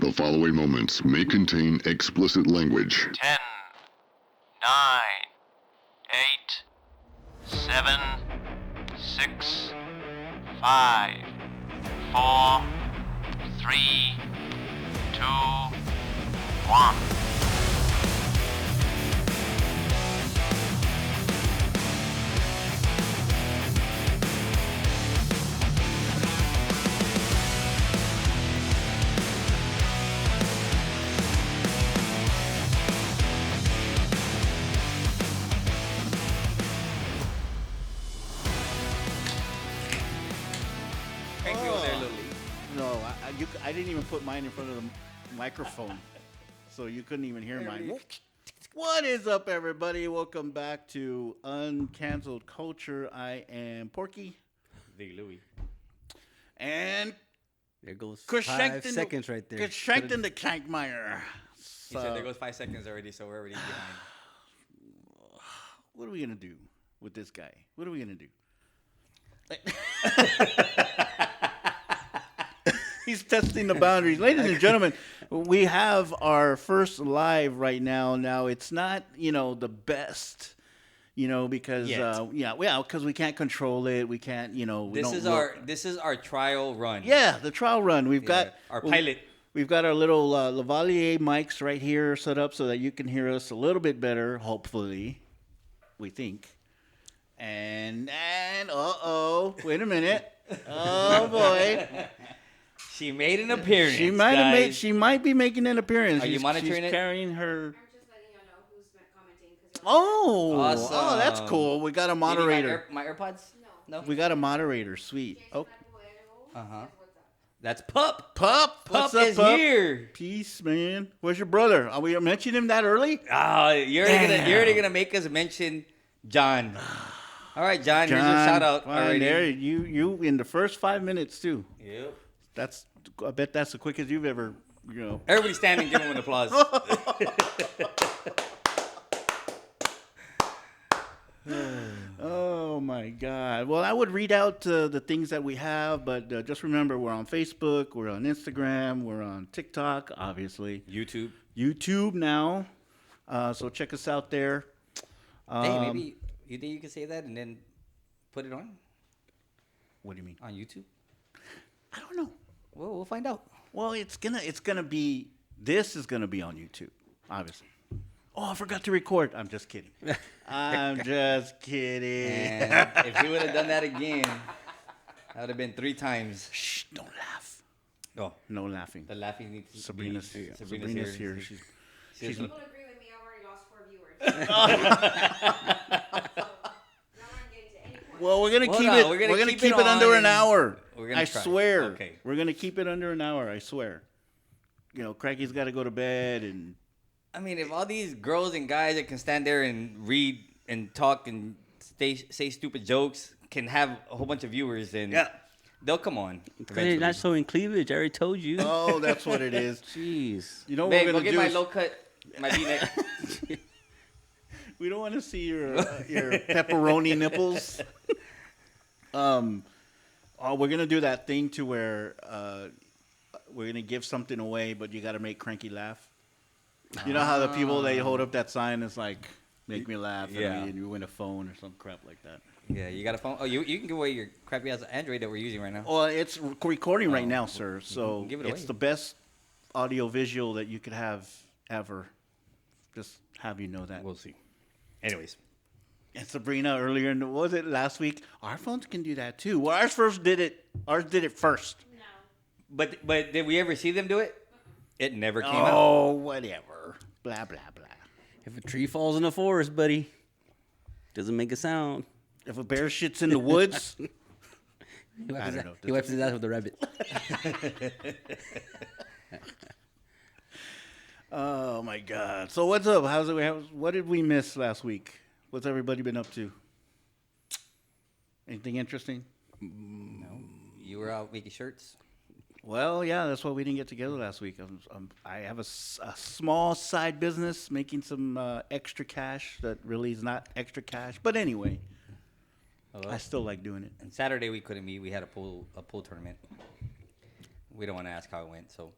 The following moments may contain explicit language. 10, 9, 8, 7, 6, 5, 4, 3, 2, 1. No, I didn't even put mine in front of the microphone, so you couldn't even hear mine. What is up, everybody? Welcome back to Uncanceled Culture. I am Porky. Big Louie. And there goes Geschenkt 5 seconds right there. Geschenkt in the Kankmeyer. He said there goes 5 seconds already, so we're already behind. What are we going to do with this guy? What are we going to do? He's testing the boundaries. Ladies and gentlemen, we have our first live right now. Now, it's not, the best, because, because we can't control it. We can't, This is our trial run. Yeah, the trial run. We've got our pilot. We've got our little Lavalier mics right here set up so that you can hear us a little bit better, hopefully, we think. And wait a minute. Oh, boy. She made an appearance. She might be making an appearance. Are you monitoring she's it? Carrying her. I'm just letting you know who's commenting. Awesome. Oh, that's cool. We got a moderator. My AirPods? No. We got a moderator. Sweet. Oh. That's Pup. Pup. What's up, is Pup? here. Peace, man. Where's your brother? Are we mentioning him that early? You're already gonna make us mention John. All right, John. Here's your shout out already. There, you in the first 5 minutes too. Yep. I bet that's the quickest you've ever, Everybody standing, give him an applause. Oh my God! Well, I would read out the things that we have, but just remember, we're on Facebook, we're on Instagram, we're on TikTok, obviously. YouTube now. So check us out there. Hey, maybe you think you can say that and then put it on? What do you mean? On YouTube? I don't know. Well, we'll find out. Well, this is gonna be on YouTube, obviously. Oh, I forgot to record. I'm just kidding. I'm just kidding. And if you would have done that again, that would have been 3 times. Shh! Don't laugh. Oh, no laughing. The laughing needs to Sabrina's be, Sabrina's here. She's People agree with me. I've already lost 4 viewers. Well, we're gonna keep it under an hour. I swear. Okay. We're gonna keep it under an hour. I swear. Craigie's got to go to bed, and I mean, if all these girls and guys that can stand there and read and talk and say stupid jokes can have a whole bunch of viewers, then they'll come on. They're not showing cleavage. I already told you. Oh, that's what it is. Jeez. You know what Babe, we're gonna get do? my low cut, my V-neck. We don't want to see your pepperoni nipples. We're gonna do that thing to where we're gonna give something away, but you got to make Cranky laugh. You know how the people, they hold up that sign, it's like, make me laugh, and you win a phone or some crap like that. Yeah, you got a phone? Oh, you can give away your crappy ass Android that we're using right now. Well, it's recording right now, sir. So give it away. It's the best audio visual that you could have ever. Just have you know that. We'll see. Anyways. And Sabrina earlier, what was it last week? Our phones can do that too. Well, ours did it first. No. But did we ever see them do it? It never came out. Oh, whatever. Blah, blah, blah. If a tree falls in the forest, buddy, doesn't make a sound. If a bear shits in the woods. I don't know. He wipes his ass with a rabbit. Oh, my God. So what's up? What did we miss last week? What's everybody been up to? Anything interesting? No. You were out making shirts? Well, yeah, that's why we didn't get together last week. I have a small side business making some extra cash that really is not extra cash. But anyway, I still like doing it. And Saturday we couldn't meet. We had a pool tournament. We don't want to ask how it went, so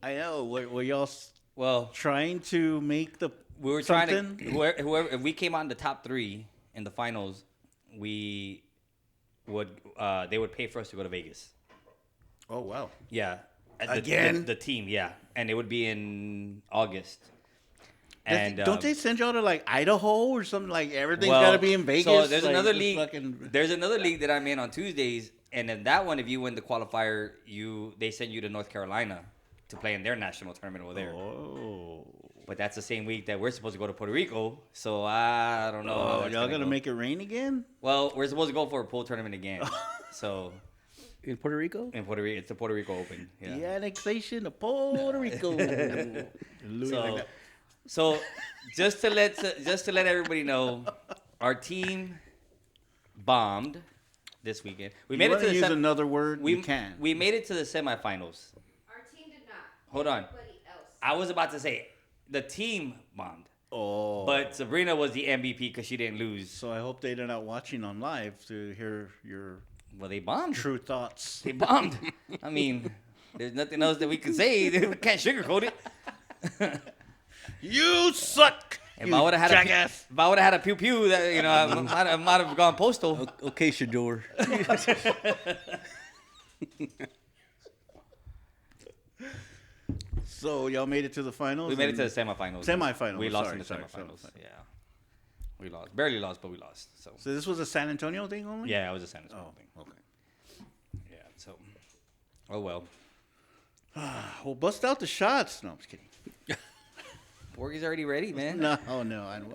I know. Were y'all Well, trying to make the we were something? trying to whoever if we came out in the top 3 in the finals, we would they would pay for us to go to Vegas. Oh wow! Yeah. Again? The team, yeah, and it would be in August. And And don't they send y'all to like Idaho or something? Like everything's well, got to be in Vegas. So there's like, another just league. fucking- There's another league that I'm in on Tuesdays, and in that one, if you win the qualifier, they send you to North Carolina to play in their national tournament over there. Oh. But that's the same week that we're supposed to go to Puerto Rico, so I don't know. how Oh, that's y'all gonna gonna go. make it rain again? Well, we're supposed to go for a pool tournament again. So In Puerto Rico? in Puerto Rico, it's the Puerto Rico Open. Yeah. The annexation of Puerto Rico. Louis So- like that. So just to let everybody know, our team bombed this weekend. We You made it wanna to the use another word? we You can. We made it to the semifinals. Our team did not. Hold on. Everybody else. I was about to say the team bombed, Oh. but Sabrina was the MVP because she didn't lose. So I hope they're not watching on live to hear your Well, they bombed. true thoughts. They bombed. I mean, there's nothing else that we can say. We can't sugarcoat it. You suck. If you I would have jackass. had a pew pew, that I might have gone postal. Okay, Shador. So y'all made it to the finals. We made it to and- the semifinals. Semifinals, We lost sorry, in the sorry, semifinals. semifinals. Yeah, we lost. Barely lost, but we lost. So So this was a San Antonio thing only. yeah, it was a San Antonio Oh, thing. okay. Yeah. So, oh well. Well, bust out the shots. No, I'm just kidding. Porgy's already ready, man. No,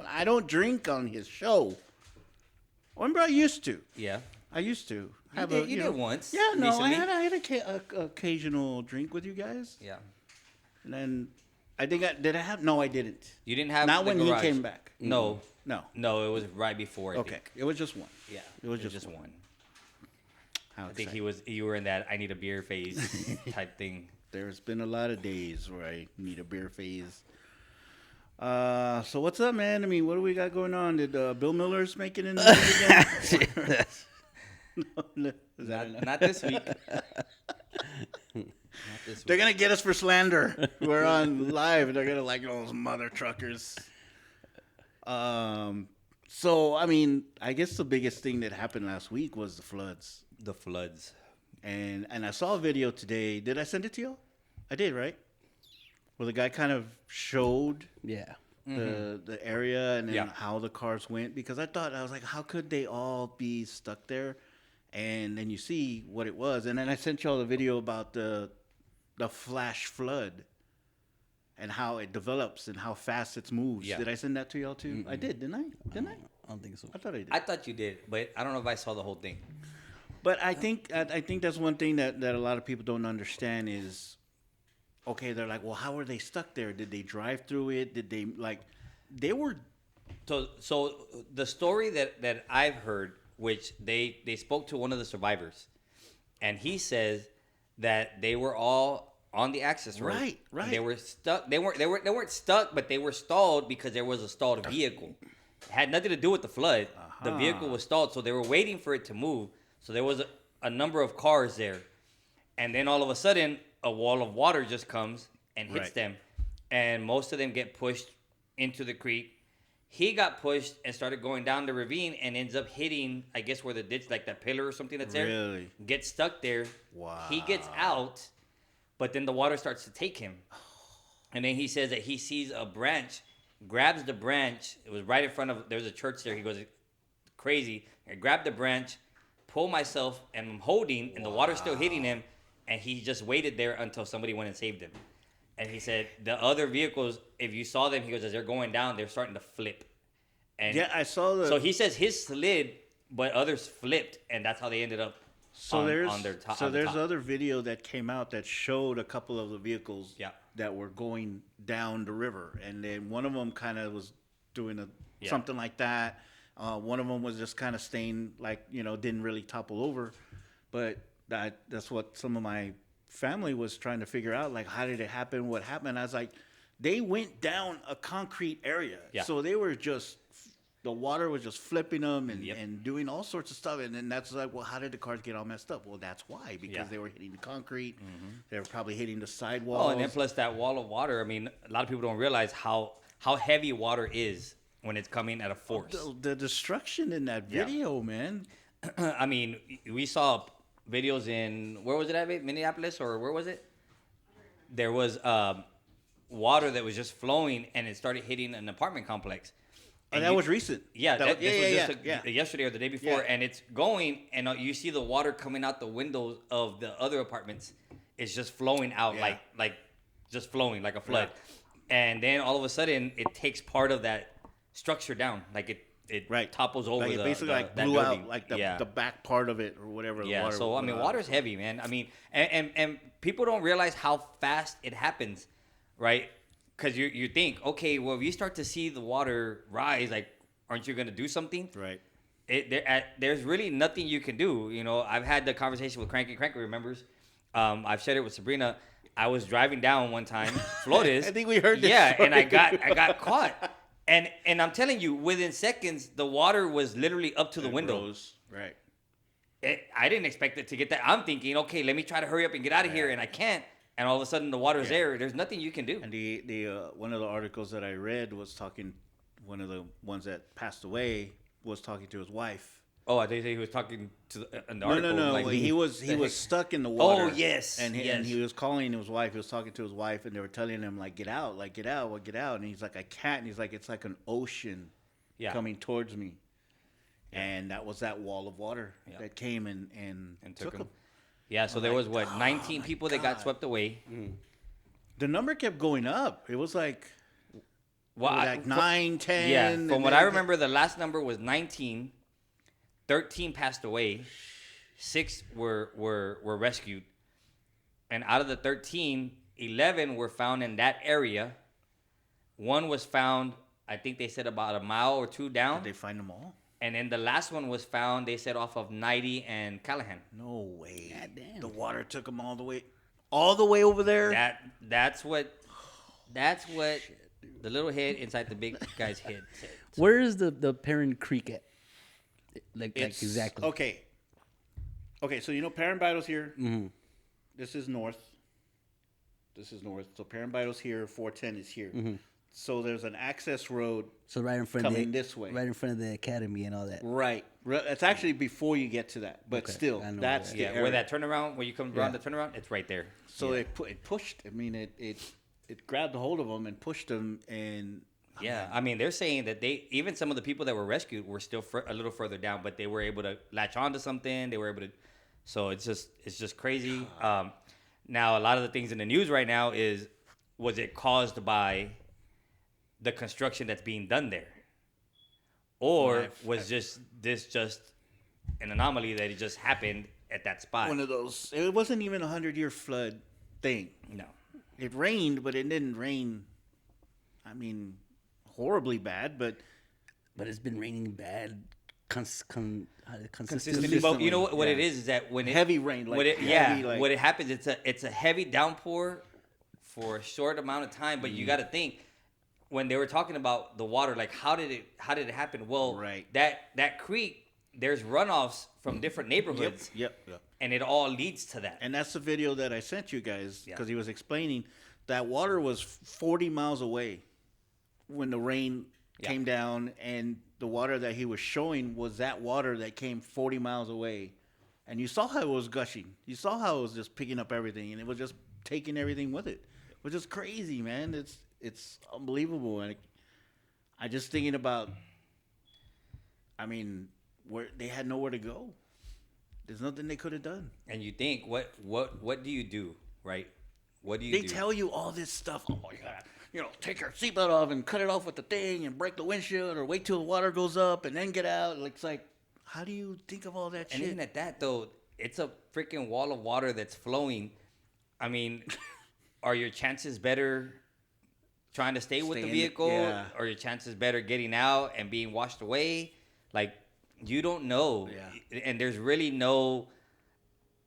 I don't drink on his show. Remember, I used to. Yeah. I used to You did once, Yeah, no, recently. I had a occasional drink with you guys, Yeah. and then I think did I have? No, I didn't. You didn't have Not the when garage. he came back. No. No. No, it was right before. I Okay, think. it was just one. Yeah. It was just just one. How I think exciting. you were in that I need a beer phase type thing. There's been a lot of days where I need a beer phase. So what's up, man? I mean, what do we got going on? Did Bill Miller's make it in the movie again? No, is that enough? Not this week. Not this They're week. gonna get us for slander. We're on live. They're gonna like those mother truckers. So I mean, I guess the biggest thing that happened last week was the floods. The floods. And I saw a video today. Did I send it to you? I did, right? Where the guy kind of showed Yeah. the area and then Yeah. how the cars went, because I was like, how could they all be stuck there? And then you see what it was, and then I sent y'all the video about the flash flood and how it develops and how fast it moves. Yeah. Did I send that to y'all too? I did, didn't I? Didn't I? I don't think so. I thought I did. I thought you did, but I don't know if I saw the whole thing. But I think that's one thing that a lot of people don't understand is, okay, they're like, well, how were they stuck there? Did they drive through it? Did they they were So the story that I've heard, which they spoke to one of the survivors, and he says that they were all on the access road. Right. And they were stuck. They weren't stuck, but they were stalled because there was a stalled vehicle. It had nothing to do with the flood. The vehicle was stalled, so they were waiting for it to move. So there was a number of cars there, and then all of a sudden, a wall of water just comes and hits Right. them, and most of them get pushed into the creek. He got pushed and started going down the ravine and ends up hitting, I guess, where the ditch, like that pillar or something that's there. Really? Gets stuck there. Wow. He gets out, but then the water starts to take him. And then he says that he sees a branch, grabs the branch. It was right in front of, there's a church there. He goes, crazy. I grabbed the branch, pull myself, and I'm holding, and the water's still hitting him. And he just waited there until somebody went and saved him. And he said the other vehicles, if you saw them, he goes, as they're going down, they're starting to flip. And Yeah, I saw the. so he says his slid, but others flipped, and that's how they ended up on their top. So on the there's top. other video that came out that showed a couple of the vehicles Yeah. that were going down the river, and then one of them kind of was doing Yeah. something like that. One of them was just kind of staying like didn't really topple over, but that's what some of my family was trying to figure out. Like, how did it happen? What happened? I was like, they went down a concrete area, Yeah. so they were just the water was just flipping them and, Yep. and doing all sorts of stuff. And then that's like, well, how did the cars get all messed up? Well, that's why, because Yeah. they were hitting the concrete. They were probably hitting the sidewalls. Oh, and then plus that wall of water. I mean, a lot of people don't realize how heavy water is when it's coming at a force. The destruction in that Yeah. video, man. I mean, we saw videos in, where was it at, Minneapolis, or where was it? There was water that was just flowing, and it started hitting an apartment complex. And And that you- was recent. Yeah, That this was just yeah. yesterday or the day before, Yeah. and it's going, and you see the water coming out the windows of the other apartments. It's just flowing out Yeah. like just flowing like a flood, and then all of a sudden it takes part of that structure down, like it Right. topples over Like it basically like that blew building. out like the, yeah. the back part of it or whatever. The Yeah, water so I mean, water's heavy, man. I mean, and people don't realize how fast it happens, right? Because you think, okay, well, if you start to see the water rise, like, aren't you gonna do something? Right. There's really nothing you can do. You know, I've had the conversation with Cranky. Cranky remembers. I've shared it with Sabrina. I was driving down one time, Flores. I think we heard this Yeah, and I story. got caught. And I'm telling you, within seconds, the water was literally up to the window. Rose. Right. I didn't expect it to get that. I'm thinking, okay, let me try to hurry up and get out of here, and I can't. And all of a sudden, the water's there. There's nothing you can do. And the one of the articles that I read was talking. One of the ones that passed away was talking to his wife. Oh, I think he was talking to in the No, article. no, no. like, he was stuck in the water. Oh, yes, And he, yes. and he was calling his wife. He was talking to his wife, and they were telling him like, "Get out, like get out, get out." And he's like, "I can't." And he's like, "It's like an ocean Yeah. coming towards me." And that was that wall of water Yeah. that came and took took him. Yeah, so there like, was what 19 my people that got God. swept away. The number kept going up. It was like, Well, like 9, 10. Yeah, and from what then- I remember, the last number was 19. 13 passed away. 6 were rescued, and out of the 13, 11 were found in that area. One was found, I think they said about a mile or two down, Did they find them all? and then the last one was found, they said, off of 90 and Callahan. No way. God damn. The water took them all the way over there. That's what the little head inside the big guy's head said. Where is the Perrin Creek at? Like It's- exactly. Okay. Okay, so you know Parambido's here. Mhm. This is north. This is north. So Parambido's here. 410 is here. Mm-hmm. So there's an access road. So right in front Coming of the, this way. right in front of the academy and all that. Right. It's actually before you get to that, but Okay, still, I know that's that. the Yeah, area. where that turnaround, where you come around Yeah. the turnaround, it's right there. So it pushed. I mean, it grabbed a hold of them and pushed them, and Yeah, I mean, they're saying that even some of the people that were rescued were still a little further down, but they were able to latch onto something. They were able to, so it's just crazy. Now, a lot of the things in the news right now was it caused by the construction that's being done there, or was this just an anomaly that it just happened at that spot? one of those. It wasn't even a 100-year flood thing. No. It rained, but it didn't rain. I mean, horribly bad, but But it's been raining bad consistently. Consistently, but you know what it yeah. is that when it Heavy rain, like heavy, like- what it happens, it's a heavy downpour for a short amount of time. But you got to think when they were talking about the water, like how did it happen? Well, Right. that creek, there's runoffs from different neighborhoods, Yep. and it all leads to that. And that's the video that I sent you guys Yeah. because he was explaining that water was 40 miles away when the rain Yeah. came down, and the water that he was showing was that water that came 40 miles away. And you saw how it was gushing. You saw how it was just picking up everything, and it was just taking everything with it, which is crazy, man. It's unbelievable. And I just thinking about, I mean, where they had nowhere to go. There's nothing they could have done. And you think what do you do, right? What do you They do? tell you all this stuff. Oh, you gotta, take your seatbelt off and cut it off with the thing and break the windshield or wait till the water goes up and then get out. It's like, how do you think of all that And shit? even at that, though, it's a freaking wall of water that's flowing. I mean, are your chances better trying to stay with the Staying- vehicle? yeah. Or your chances better getting out and being washed away? Like, you don't know. Yeah. And there's really no...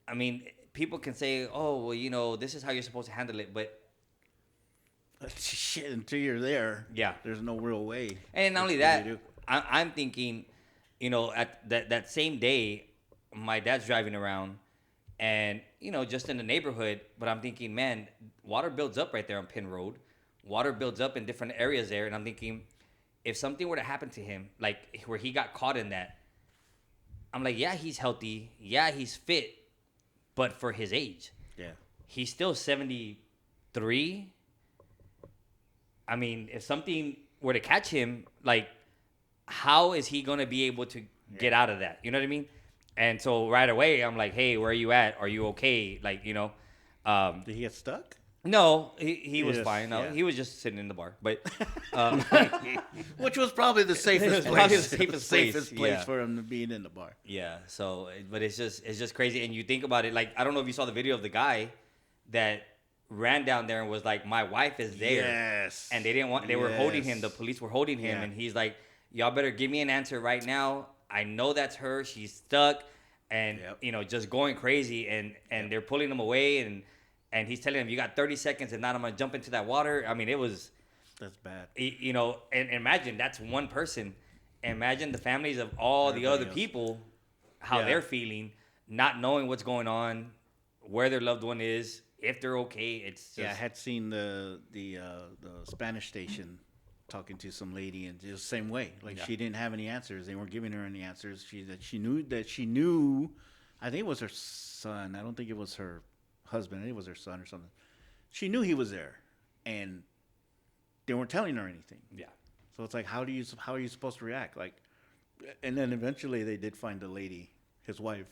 I mean, people can say, oh, well, this is how you're supposed to handle it. But, Shit, until you're there, yeah. there's no real way. And not only What do that, you do? I'm thinking, at that same day, my dad's driving around, and just in the neighborhood. But I'm thinking, man, water builds up right there on Penn Road. Water builds up in different areas there, and I'm thinking, if something were to happen to him, like where he got caught in that, I'm like, yeah, he's healthy, yeah, he's fit, but for his age, Yeah. he's still 73. I mean, if something were to catch him, like, how is he going to be able to get out of that? You know what I mean? And so right away, I'm like, hey, where are you at? Are you okay? Like, Did he get stuck? no, he was Yes, fine. No, yeah. he was just sitting in the bar. But Which was probably the safest was place. probably the safest place, safest place yeah. for him to be in the bar. yeah, so, but it's just crazy. And you think about it, like, I don't know if you saw the video of the guy that ran down there and was like, my wife is there. Yes. And they were holding him. The Yes. police were holding him. Yeah. And he's like, y'all better give me an answer right now. I know that's her. She's stuck. And, Yep. just going crazy. And they're pulling him away. And he's telling him, you got 30 seconds and not I'm going to jump into that water. I mean, it was, That's bad. and imagine that's one person. Imagine the families of all the Everybody other else. people, how Yeah. they're feeling, not knowing what's going on, where their loved one is, if they're okay. It's just, Yeah, I had seen the Spanish station talking to some lady, and just the same way. Like, she didn't have any answers. They weren't giving her any answers. She knew. I think it was her son. I don't think it was her husband. I think it was her son or something. She knew he was there, and they weren't telling her anything. yeah. So it's like, how are you supposed to react? Like, and then eventually they did find the lady, his wife,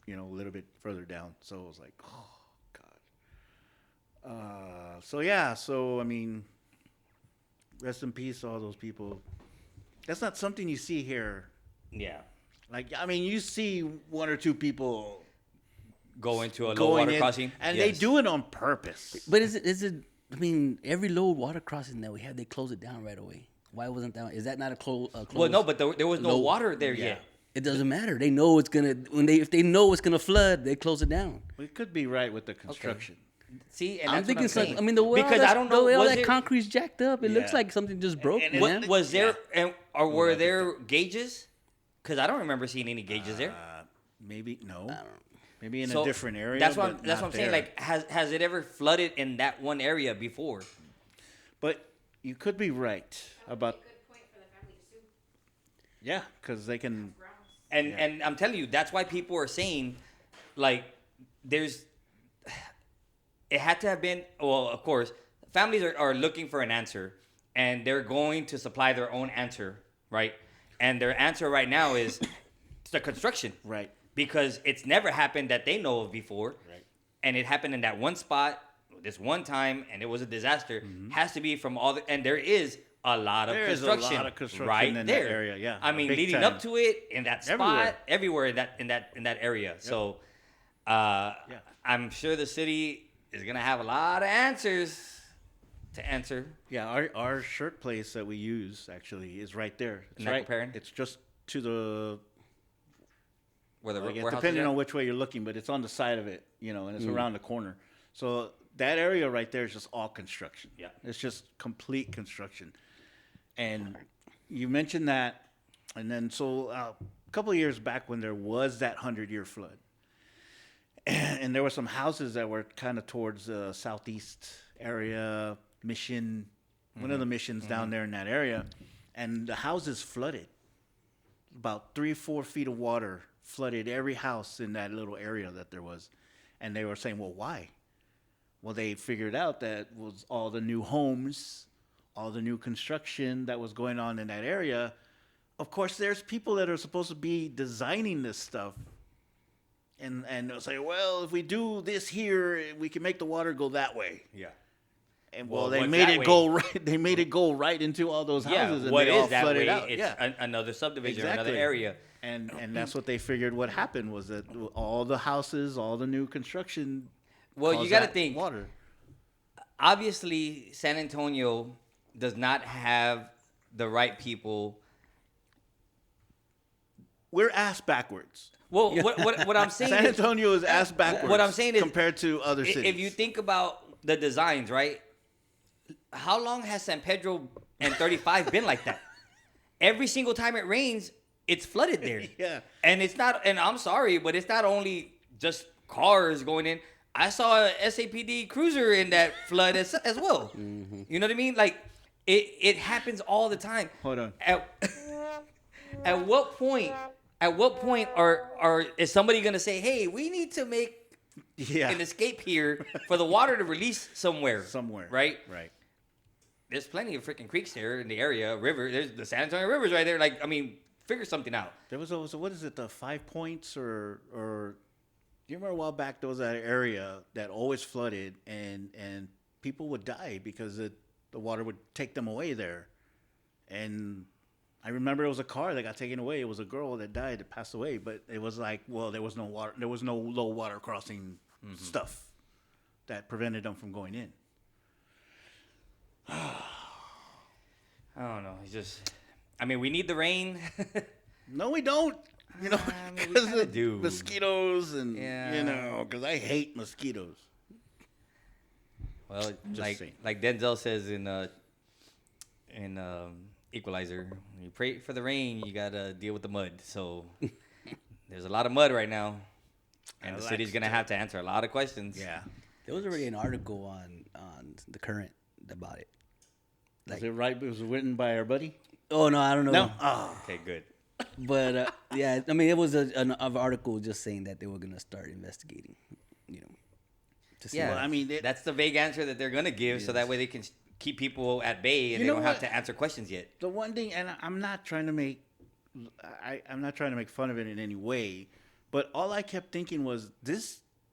a little bit further down. So it was like, oh God. So I mean, rest in peace to all those people. That's not something you see here. Yeah. Like, I mean, you see one or two people Go into a low going water in, crossing. and Yes. they do it on purpose. But is it? I mean, every low water crossing that we have, they close it down right away. Why wasn't that? Is that not a close? Well, no, but there was no low- water there Yeah. yet. It doesn't matter. They know it's gonna if they know it's gonna flood, they close it down. It could be right with the construction. See, and I'm that's thinking what I'm something. saying. I mean, the way because all I don't know, the way all was that it, concrete's jacked up. It looks Yeah. like something just broke. And man. was there or were I think there gauges? Because I don't remember seeing any gauges there. Maybe no. Maybe in So a different area. That's what but that's not what I'm saying. there. Like, has it ever flooded in that one area before? But you could be right That would about be a good point for the family to sue. yeah, because they can. Grounds. And I'm telling you, that's why people are saying, like, it had to have been. Well, of course, families are looking for an answer, and they're going to supply their own answer, right? And their answer right now is the construction, Right. because it's never happened that they know of before, Right. and it happened in that one spot, this one time, and it was a disaster. Has to be from all the, and there is a lot of There is a construction, lot of construction right in that there. area, yeah. I mean, Big leading time. up to it in that spot, Everywhere. everywhere in that area. So, I'm sure the city is gonna have a lot of answers to answer. Yeah, our shirt place that we use actually is right there. It's Knuckle right. Perrin? It's just to the. Where the I guess warehouse depending is at. on which way you're looking, but it's on the side of it, and it's around the corner. So that area right there is just all construction. Yeah. It's just complete construction. And you mentioned that, and then so a couple of years back when there was that 100-year flood, and there were some houses that were kind of towards the southeast area, Mission, one of the missions down there in that area, and the houses flooded. About 3-4 feet of water flooded every house in that little area that there was, and they were saying, "Well, why?" Well, they figured out that was all the new homes, all the new construction that was going on in that area. Of course, there's people that are supposed to be designing this stuff. And they'll say, well, if we do this here, we can make the water go that way. Yeah. And Well, they what's made that it way? go right. They made it go right into all those Yeah. houses, and What they all is that flooded way? out. It's Yeah, another subdivision, or another Exactly. area. and that's what they figured. What happened was that all the houses, all the new construction. Well, you caused got to that think. water. Obviously, San Antonio does not have the right people. We're ass backwards. Well, what I'm saying San is, Antonio is ass backwards. What I'm saying is, compared to other cities. if you think about the designs, right? How long has San Pedro and 35 been like that? every single time it rains, it's flooded there. Yeah. And it's not, and I'm sorry, but it's not only just cars going in. I saw a SAPD cruiser in that flood as well. Mm-hmm. You know what I mean? Like, it happens all the time. Hold on. At what point is somebody gonna say, hey, we need to make Yeah. an escape here for the water to release somewhere? Somewhere. Right? Right. There's plenty of freaking creeks there in the area, river. There's the San Antonio River's right there. Like, I mean, figure something out. There was also, what is it, the 5 Points or do you remember a while back there was that area that always flooded and people would die because the water would take them away there. And I remember it was a car that got taken away. It was a girl that died, that passed away, but it was like, well, there was no water, there was no low water crossing stuff that prevented them from going in. I don't know. It's just, I mean, we need the rain. No, we don't. You know, I mean, we because kinda of do. mosquitoes and, Yeah. you know, because I hate mosquitoes. Well, Just saying. like Denzel says in Equalizer, when you pray for the rain, you gotta deal with the mud. So there's a lot of mud right now, and the city's gonna have to answer a lot of questions. Yeah. There was already an article on the Current about it. Was it right? It was written by our buddy? Oh no, I don't know. No. Oh. Okay, good. But yeah, I mean, it was an article just saying that they were gonna start investigating. You know, to see. Yeah, Well, I mean, that's the vague answer that they're gonna give, so that way they can keep people at bay and You they know don't have what? to answer questions yet. The one thing, and I'm not trying to make, I'm not trying to make fun of it in any way, but all I kept thinking was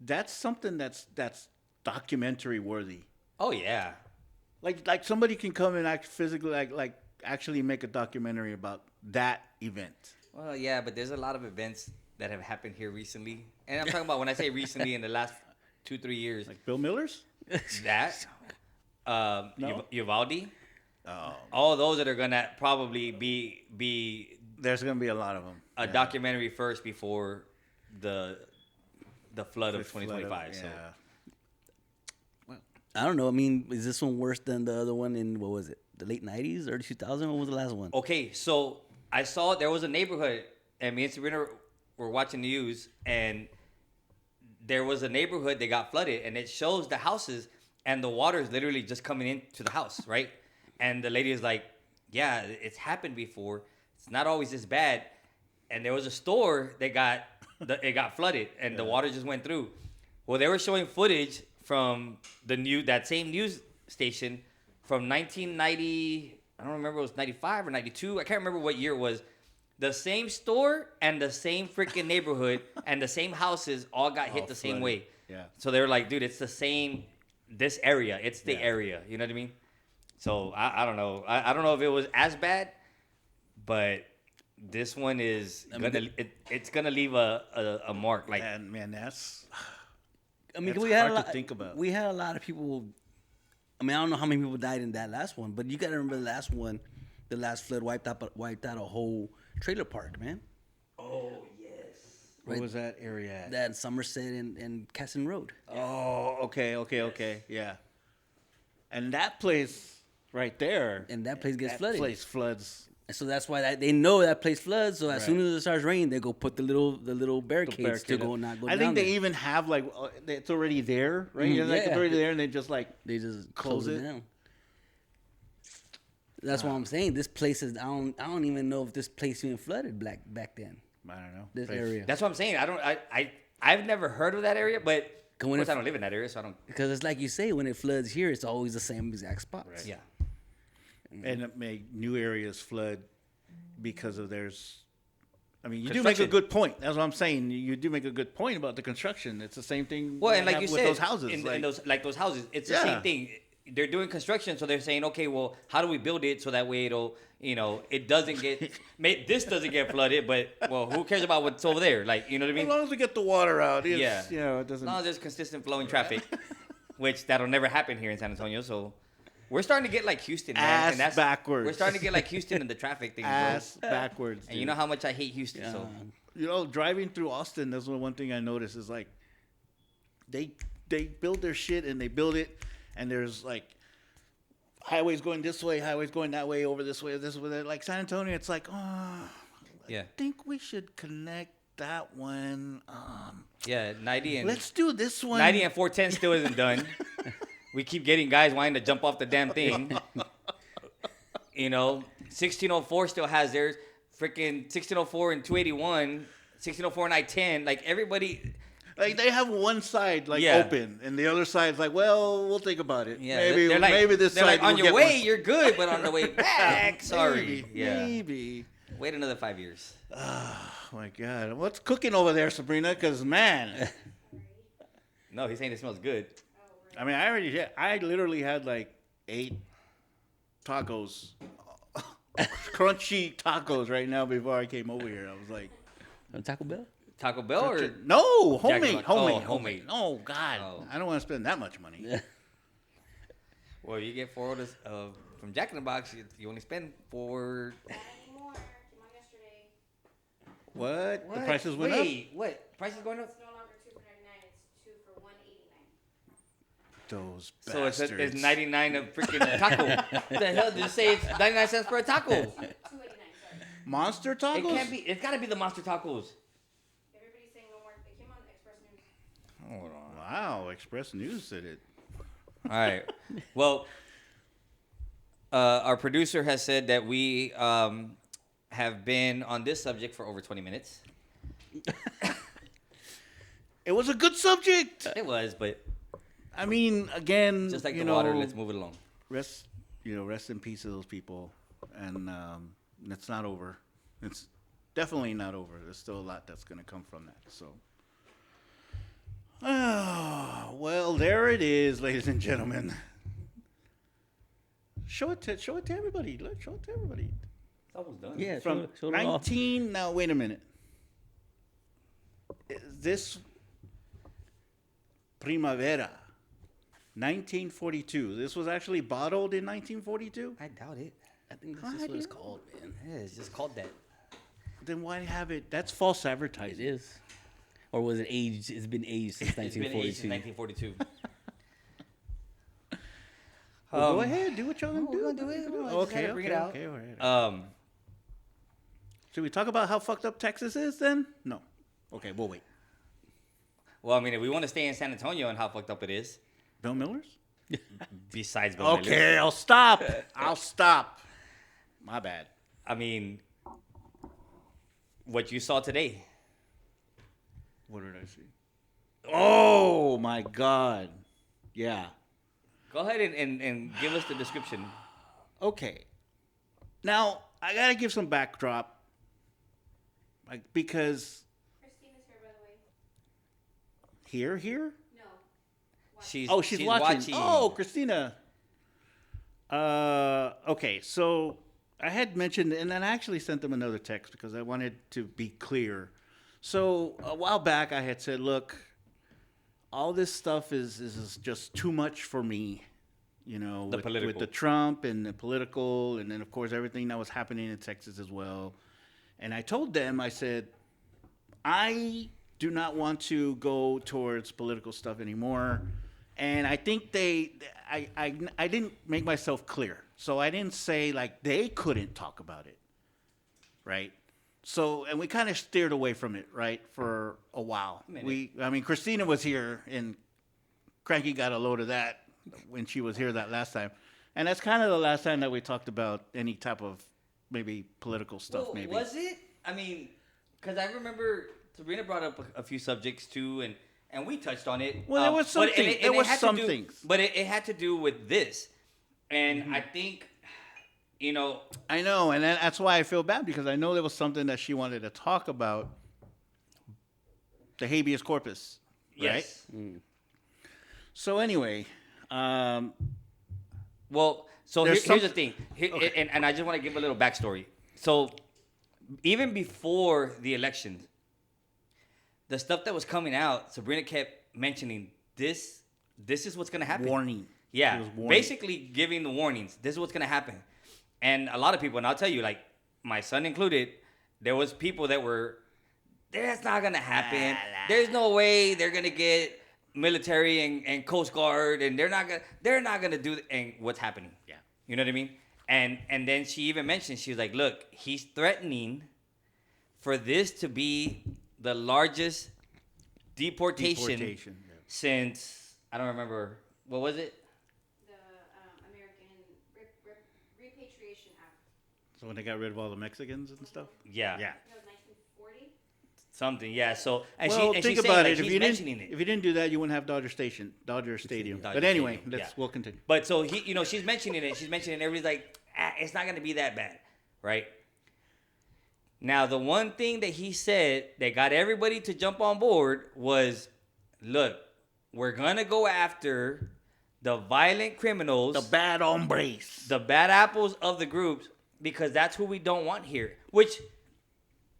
that's something that's documentary worthy. Oh yeah, Like somebody can come and act physically, like actually make a documentary about that event. well yeah, but there's a lot of events that have happened here recently, and I'm talking about when I say recently in the last 2-3 years. Like Bill Miller's? That, No? Uvalde, Oh. all those that are gonna probably be There's going to be a lot of them. a documentary first before the flood of 2025. So I don't know. I mean, is this one worse than the other one in, what was it, the late 90s, early 2000s? What was the last one? okay, so I saw there was a neighborhood, and me and Sabrina were watching the news, and there was a neighborhood that got flooded, and it shows the houses, and the water is literally just coming into the house, right? And the lady is like, yeah, it's happened before. It's not always this bad. And there was a store that it got flooded, and the water just went through. Well, they were showing footage from that same news station from 1990. I don't remember, it was 95 or 92. I can't remember what year it was. The same store and the same freaking neighborhood and the same houses all got hit the same flooded. way. Yeah. So they were like, dude, it's the same, this area. It's the area. You know what I mean? So I don't know. I don't know if it was as bad, but this one is it's gonna leave a mark. Like, And man, that's I mean, It's we had hard a to lot. think about. We had a lot of people. I mean, I don't know how many people died in that last one, but you got to remember the last one. The last flood wiped out a whole trailer park, man. oh yes. where Right. was that area at? That Somerset and Casson Road. Oh, okay, yeah. And that place right there, And that place gets that flooded. place floods. And so that's why they know that place floods. So as Right. soon as it starts raining, they go put the little The barricades to barricade go up. not go I down think they there. even have like it's already there, right? Mhm, Like it's yeah. already there, and they just like They just Close close it it. down. That's what I'm saying. This place is. I don't even know if this place even flooded back then. I don't know This Place- area. That's what I'm saying. I've never heard of that area, but of When course it- I don't live in that area, so I don't. Because it's like you say, when it floods here, it's always the same exact spots. Right. Yeah. and it make new areas flood because of there's. I mean, you do make a Construction. good point. That's what I'm saying. You do make a good point about the construction. It's the same thing. Well, and we like you have with said, those houses, in like, those houses, it's the Yeah. same thing. They're doing construction, so they're saying, okay, well, how do we build it so that way it doesn't get, this doesn't get flooded, but well, who cares about what's over there? Like, you know what I as mean? long as we get the water out, it's, Yeah. you know, it As doesn't. long as there's consistent flowing traffic, which that'll never happen here in San Antonio. So we're starting to get like Houston, man. Ass and that's backwards. We're starting to get like Houston in the traffic thing, bro. Ass backwards. And you dude. know how much I hate Houston, so You know, driving through Austin, that's one thing I noticed is like they build their shit and they build it, and there's like highways going this way, highways going that way, over this way, this way. Like San Antonio, it's like, oh, Yeah. I think we should connect that one. Yeah, 90 and Let's do this one. 90 and 410 still isn't done. We keep getting guys wanting to jump off the damn thing. 1604 still has theirs. Freaking 1604 and 281, 1604 and I-10. Like everybody. Like they have one side open, and the other side's like, well, we'll think about it. Yeah, maybe they're like, maybe this they're side. like, on will your get way one. you're good, but on the way back, sorry. Maybe. Wait another 5 years. Oh my God, what's cooking over there, Sabrina? Because man, No, he's saying it smells good. I mean, I literally had like 8 tacos, crunchy tacos right now before I came over here. I was like, Taco Bell? Taco Bell or no, Jack in the homemade, Box. homemade, Oh, homemade. Oh God, Oh. I don't want to spend that much money. well, you get 4 orders from Jack in the Box. You only spend 4. Not anymore. Came on yesterday. What? The prices went up. Wait, what? Prices going up? It's no longer 2 for $99. It's 2 for $189. Those So bastards. it's 99 a freaking taco. What the hell? Just say it's 99 cents for a taco. $2.89. Sorry. Monster tacos. It can't be. It's got to be the monster tacos. Everybody's saying no more. They came on Express News. Hold on. Wow, Express News said it. All right. Well, our producer has said that we have been on this subject for over 20 minutes. It was a good subject. It was, but I mean, again, just like you the water, know, let's move it along. rest in peace to those people, and it's not over. It's definitely not over. There's still a lot that's going to come from that. So, well, there it is, ladies and gentlemen. Show it to everybody. Look, show it to everybody. It's almost done. Yeah, From show it off. 19. Now, wait a minute. Is this Primavera, 1942. This was actually bottled in 1942. I doubt it. I think that's just what it's called, man. Yeah, it's just called that. Then why have it? That's false It advertising. is. Or was it aged? It's been aged since It's been aged since 1942. 1942. Well, go ahead, do what y'all gonna do. we're gonna do it. We're gonna just Okay, gotta bring it out. okay, all right. Should we talk about how fucked up Texas is then? No. Okay, we'll wait. Well, I mean, if we want to stay in San Antonio and how fucked up it is, Bill Miller's? besides Bill Okay, Miller, I'll stop. I'll stop. My bad. I mean, what you saw today. What did I see? Oh my God. Yeah. Go ahead and give us the description. Okay. Now, I gotta give some backdrop. Because Christina's here, by the way. here? No. She's watching. Oh, Christina. Okay, so I had mentioned, and then I actually sent them another text because I wanted to be clear. So a while back, I had said, look, all this stuff is just too much for me, with political. the Trump and the political, and then, of course, everything that was happening in Texas as well. And I told them, I said, I do not want to go towards political stuff anymore. And I think I didn't make myself clear. So I didn't say like they couldn't talk about it, right? So, and we kind of steered away from it, right, for a while. Christina was here, and Cranky got a load of that when she was here that last time. And that's kind of the last time that we talked about any type of maybe political stuff, Well, maybe. was it? I mean, because I remember Sabrina brought up a few subjects too, and we touched on it. Well, there was but- something. and There it was had to some do- things. But it had to do with this. And I think, I know, and that's why I feel bad, because I know there was something that she wanted to talk about, the habeas corpus, right? yes. So anyway, Well, so There's here's the some- thing, Okay. and I just want to give a little backstory. So even before the election, the stuff that was coming out, Sabrina kept mentioning this is what's gonna happen. warning. Yeah, It was warning. basically giving the warnings. This is what's gonna happen, and a lot of people, and I'll tell you, like my son included, there was people that were, that's not gonna happen. There's no way they're gonna get military and Coast Guard, and they're not gonna do. And what's happening? Yeah. You know what I mean? And then she even mentioned, she was like, look, he's threatening for this to be the largest deportation Yeah. since, I don't remember, what was it? The American Repatriation Act. So when they got rid of all the Mexicans and stuff. Yeah. Yeah. That was 1940. Something, yeah. So, and Well, she's think saying, about like, it. If he's you mentioning didn't, it. if you didn't do that, you wouldn't have Dodger Stadium. Dodger But anyway, Stadium, yeah. we'll continue. But so he, you know, she's mentioning it. She's mentioning it. Everybody's like, it's not gonna be that bad, right? Now, the one thing that he said that got everybody to jump on board was, look, we're gonna go after the violent criminals, The bad hombres. the bad apples of the groups, because that's who we don't want here. Which,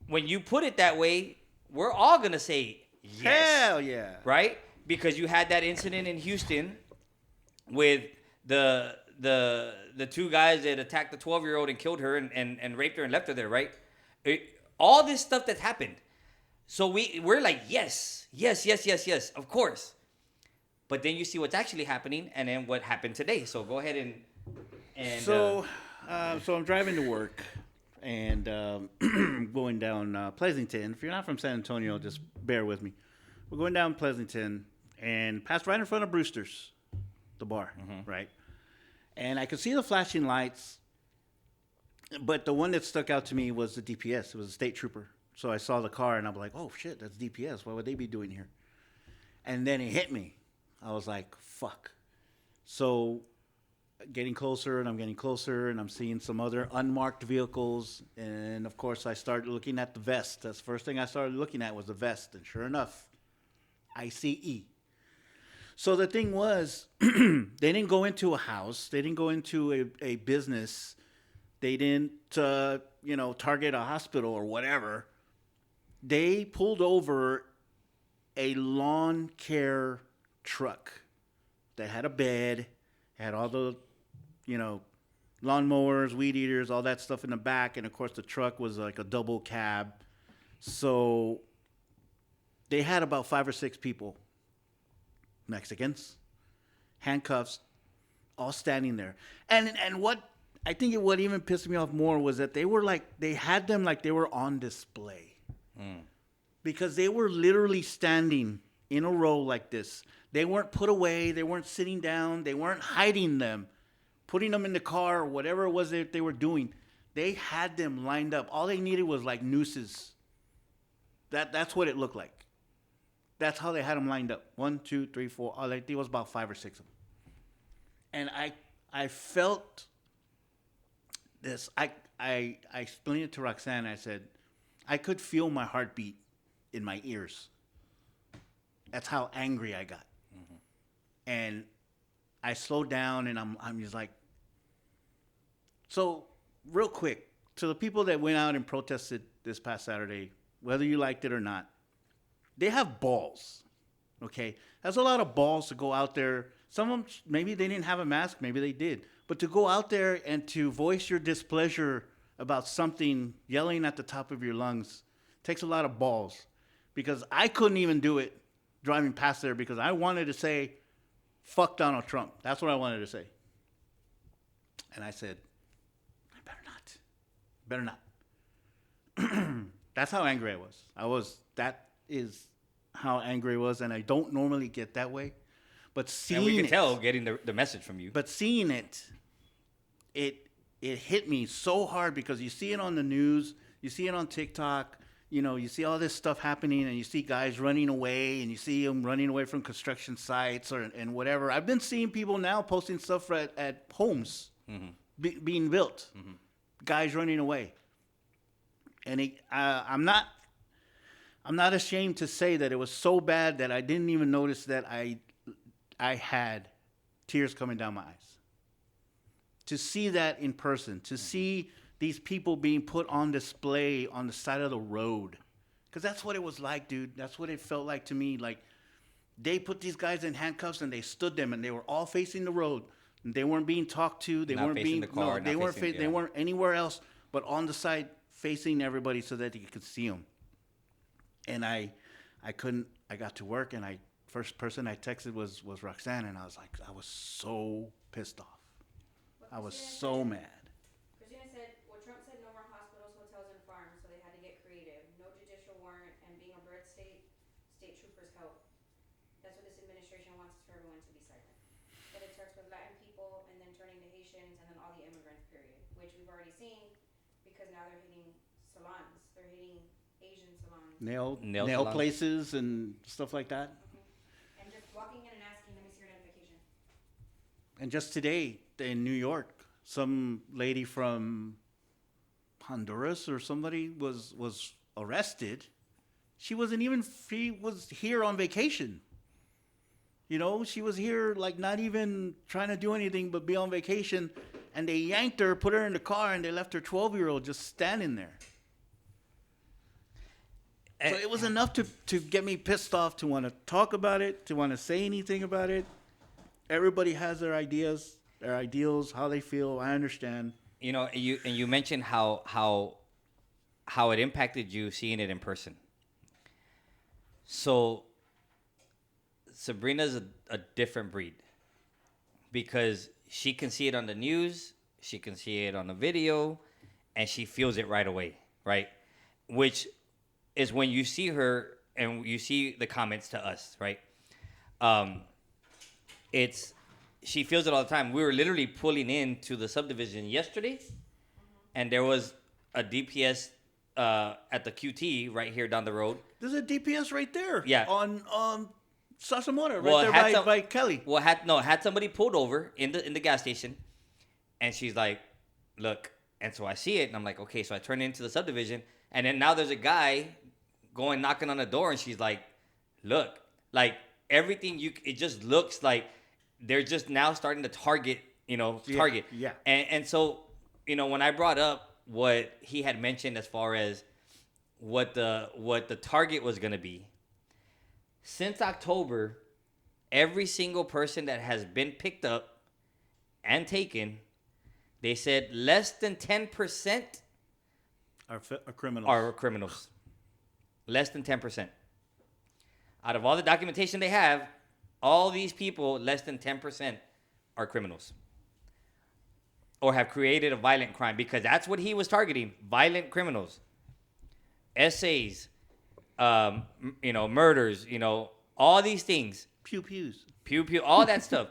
when you put it that way, we're all gonna say yes. Hell yeah. Right? Because you had that incident in Houston with the two guys that attacked the 12-year-old and killed her and raped her and left her there, right? All this stuff that happened. So we're like, yes, of course. But then you see what's actually happening and then what happened today. So go ahead and So I'm driving to work and going down Pleasanton. If you're not from San Antonio, just bear with me. We're going down Pleasanton and passed right in front of Brewster's, the bar, right? And I could see the flashing lights, but the one that stuck out to me was the DPS. It was a state trooper. So I saw the car and I'm like, oh shit, that's DPS. What would they be doing here? And then it hit me. I was like, fuck. So getting closer and I'm getting closer and I'm seeing some other unmarked vehicles. And of course I started looking at the vest. That's the first thing I started looking at was the vest. And sure enough, ICEy. So the thing was, they didn't go into a house. They didn't go into a business. They didn't, target a hospital or whatever. They pulled over a lawn care truck that had a bed, had all the, lawnmowers, weed eaters, all that stuff in the back. And, of course, the truck was like a double cab. So they had about 5 or 6 people, Mexicans, handcuffs, all standing there. And what I think what even pissed me off more was that they had them like they were on display. Because they were literally standing in a row like this. They weren't put away. They weren't sitting down. They weren't hiding them, putting them in the car or whatever it was that they were doing. They had them lined up. All they needed was like nooses. That's what it looked like. That's how they had them lined up. 1, 2, 3, 4. I think it was about 5 or 6 of them. And I felt this. I explained it to Roxanne. I said, I could feel my heartbeat in my ears. That's how angry I got. And I slowed down and I'm just like, so real quick, to the people that went out and protested this past Saturday, whether you liked it or not, they have balls, okay? That's a lot of balls to go out there. Some of them, maybe they didn't have a mask, maybe they did. But to go out there and to voice your displeasure about something, yelling at the top of your lungs, takes a lot of balls. Because I couldn't even do it driving past there because I wanted to say, fuck Donald Trump. That's what I wanted to say. And I said, I better not. That's how angry I was. That is how angry I was, and I don't normally get that way. But seeing and we can it, tell getting the message from you. But seeing it hit me so hard because you see it on the news, you see it on TikTok, you see all this stuff happening, and you see guys running away, and you see them running away from construction sites and whatever. I've been seeing people now posting stuff at homes being built, guys running away, and I'm not ashamed to say that it was so bad that I didn't even notice that I had tears coming down my eyes. To see that in person, to see these people being put on display on the side of the road. Because that's what it was like, dude. That's what it felt like to me. Like, they put these guys in handcuffs and they stood them and they were all facing the road. They weren't being talked to. They Not weren't facing being, the car, no, they not weren't, facing- they yeah. weren't anywhere else but on the side facing everybody so that you could see them. And I got to work and first person I texted was Roxanne, and I was like, I was so pissed off. What I was so mad. Christina said, well, Trump said no more hospitals, hotels, and farms, so they had to get creative. No judicial warrant, and being a red state, state troopers help. That's what this administration wants for everyone to be silent. Then it starts with Latin people, and then turning to Haitians, and then all the immigrants, period. Which we've already seen, because now they're hitting salons. They're hitting Asian salons. Nail salons. places and stuff like that. And just walking in and asking, let me see your identification. And just today in New York, some lady from Honduras or somebody was arrested. She was here on vacation. You know, she was here like not even trying to do anything but be on vacation. And they yanked her, put her in the car, and they left her 12-year-old just standing there. So it was enough to get me pissed off to want to talk about it, to want to say anything about it. Everybody has their ideas, their ideals, how they feel. I understand. You know, you mentioned how it impacted you seeing it in person. So Sabrina's a different breed because she can see it on the news, she can see it on the video, and she feels it right away, right? Which is when you see her and you see the comments to us, right? She feels it all the time. We were literally pulling into the subdivision yesterday, and there was a DPS at the QT right here down the road. There's a DPS right there. Yeah. On Sasamora, Well, right had there by Kelly. Well, had somebody pulled over in the gas station, and she's like, "Look," and so I see it, and I'm like, "Okay." So I turn into the subdivision, and then now there's a guy going knocking on the door, and she's like, "Look," like everything it just looks like they're just now starting to target. Yeah. And so when I brought up what he had mentioned as far as what the target was gonna be. Since October, every single person that has been picked up and taken, they said less than 10% Are criminals. are criminals. Less than 10%. Out of all the documentation they have, all these people, less than 10% are criminals. Or have created a violent crime, because that's what he was targeting, violent criminals. Essays, murders, all these things. Pew pews. Pew pew, all that stuff.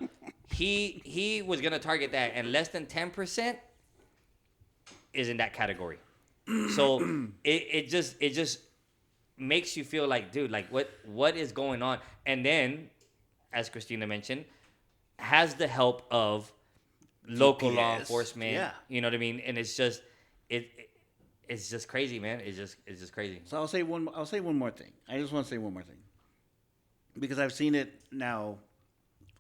He was gonna target that, and less than 10% is in that category. So it just makes you feel like, dude, like what is going on? And then, as Christina mentioned, has the help of local law DPS, enforcement. yeah. You know what I mean? And it's just it's just crazy, man. It's just crazy. So I'll say one more thing. I just want to say one more thing, because I've seen it now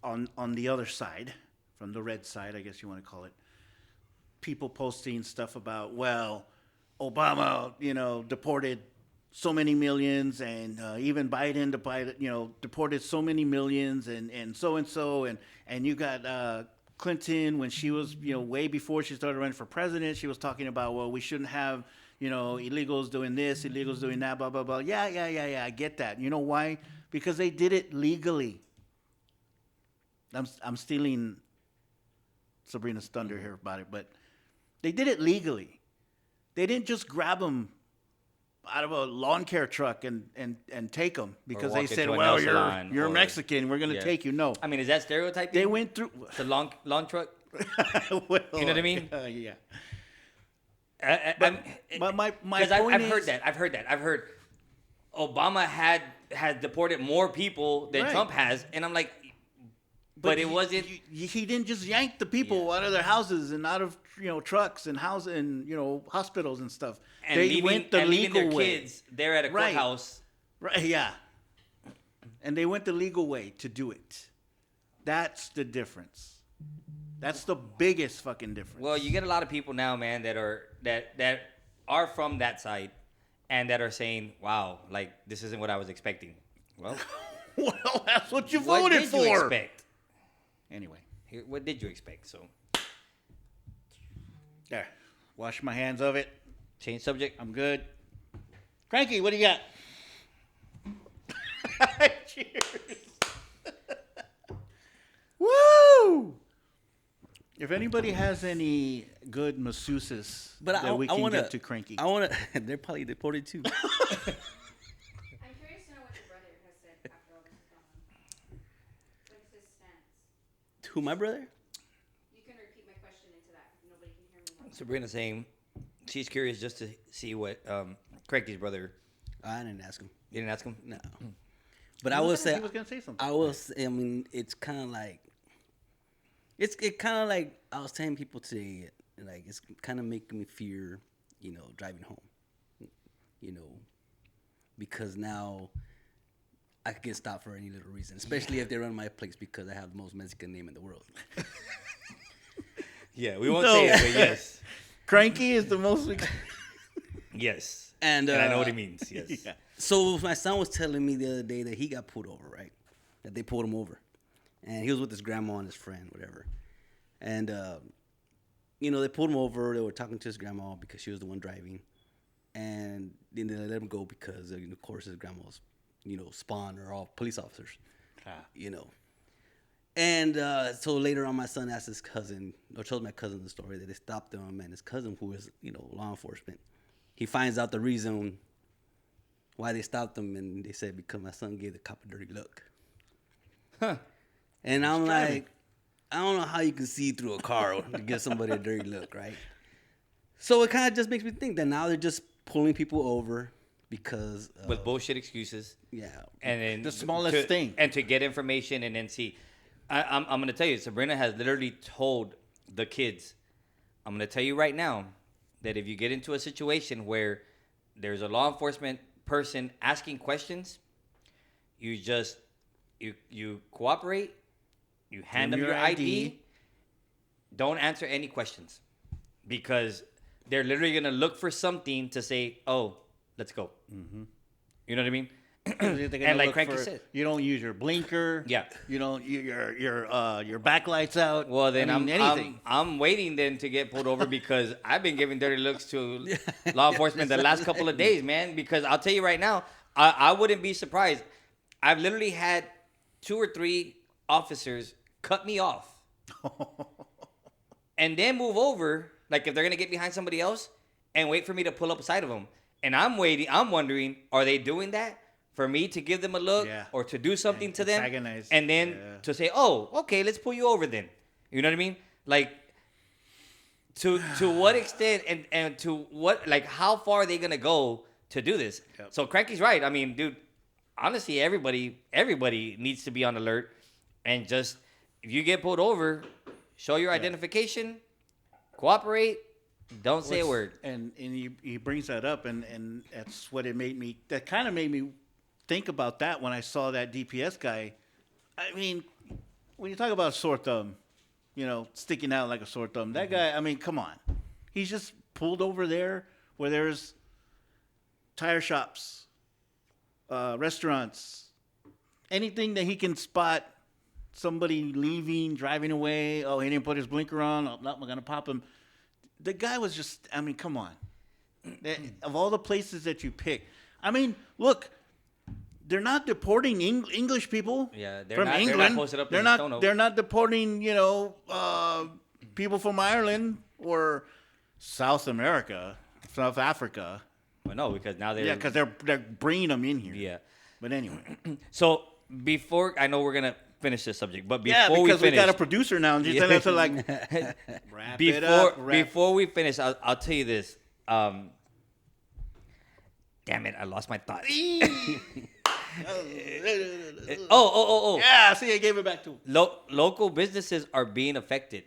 on the other side, from the red side, I guess you want to call it. People posting stuff about, well, Obama, deported so many millions, and even Biden deported so many millions, and so, and you got Clinton, when she was, way before she started running for president, she was talking about, well, we shouldn't have, illegals doing this, illegals doing that, blah, blah, blah. Yeah, I get that. You know why? Because they did it legally. I'm stealing Sabrina's thunder here about it, but they did it legally. They didn't just grab them out of a lawn care truck and take them because they said, well, you're Mexican, we're going to take you. No. I mean, is that stereotyping? They went through the lawn truck. well, You know what I mean? Yeah. But my because point I've is, heard that. I've heard Obama has deported more people than Right. Trump has, and I'm like, but it wasn't. He didn't just yank the people out of their houses and out of trucks and houses and hospitals and stuff. And they went the leaving legal their way. kids there at a Right. courthouse. Right? Yeah. And they went the legal way to do it. That's the difference. That's the biggest fucking difference. Well, you get a lot of people now, man, that are from that side, and that are saying, "Wow, like this isn't what I was expecting." Well, well, that's what you what voted did for. you expect? Anyway, What did you expect? So, there. Wash my hands of it. change subject. I'm good. Cranky, what do you got? Cheers. Woo! If anybody has any good masseuses But that we can wanna, get to Cranky. I want to. They're probably deported too. I'm curious to know what your brother has said after all this is gone on. What's his stance? Who, my brother? You can repeat my question into that if nobody can hear me. Sabrina's saying she's curious just to see what Craigie's brother. I didn't ask him. You didn't ask him? No. But I will say, he was gonna say something. I will say, I mean, it's kind of like, it kind of like I was telling people today, like it's kind of making me fear, driving home, because now I could get stopped for any little reason, especially if they run my place because I have the most Mexican name in the world. Yeah, we won't say it, but yes. Cranky is the most. Yes. And I know what he means, yes. Yeah. So my son was telling me the other day that he got pulled over, right? That they pulled him over. And he was with his grandma and his friend, whatever. And, they pulled him over. They were talking to his grandma because she was the one driving. And then they let him go because, of course, his grandma's, spawn are all police officers, And so later on, my son asked his cousin, or told my cousin the story, that they stopped him. And his cousin, who is, law enforcement, he finds out the reason why they stopped him, and they said because my son gave the cop a dirty look. Huh. And I'm like, I don't know how you can see through a car to give somebody a dirty look, right? So it kind of just makes me think that now they're just pulling people over because With bullshit excuses. yeah, And then The smallest thing. And to get information and then see. I'm going to tell you, Sabrina has literally told the kids, I'm going to tell you right now that if you get into a situation where there's a law enforcement person asking questions, you just you cooperate, you hand them your ID. Don't answer any questions because they're literally going to look for something to say, oh, let's go. Mm-hmm. You know what I mean? And like Cranky said, you don't use your blinker. Yeah. You don't your backlights out. well, then anything. I'm waiting then to get pulled over because I've been giving dirty looks to law enforcement the last couple of days, man. Because I'll tell you right now, I wouldn't be surprised. I've literally had 2 or 3 officers cut me off and then move over, like if they're gonna get behind somebody else, and wait for me to pull up beside of them. And I'm wondering, are they doing that for me to give them a look or to do something to them, Antagonize. and then to say, oh, okay, let's pull you over then. You know what I mean? Like, to what extent and to what, like, how far are they gonna go to do this? Yep. So Cranky's right. I mean, dude, honestly, everybody needs to be on alert, and just if you get pulled over, show your identification, cooperate, don't say a word. And he brings that up, and that's what it made me. That kind of made me think about that when I saw that DPS guy. I mean, when you talk about a sore thumb, sticking out like a sore thumb, that guy. I mean, come on, he's just pulled over there where there's tire shops, restaurants, anything that he can spot somebody leaving, driving away. Oh, he didn't put his blinker on. Oh, no, I'm gonna pop him. The guy was just, I mean, come on. Of all the places that you pick, I mean, look, they're not deporting English people Yeah, from England. They're not posted up in Stone Oak. They're not deporting, people from Ireland or South America, South Africa. Well, no, because now they're Yeah, because they're bringing them in here. yeah. But anyway. So before, I know we're gonna finish this subject, but before Yeah, because we we finish, got a producer now, and just Yeah. have to like wrap it up. before we finish, I'll tell you this. Damn it, I lost my thought. Oh. Yeah, see, I gave it back to him. Local businesses are being affected.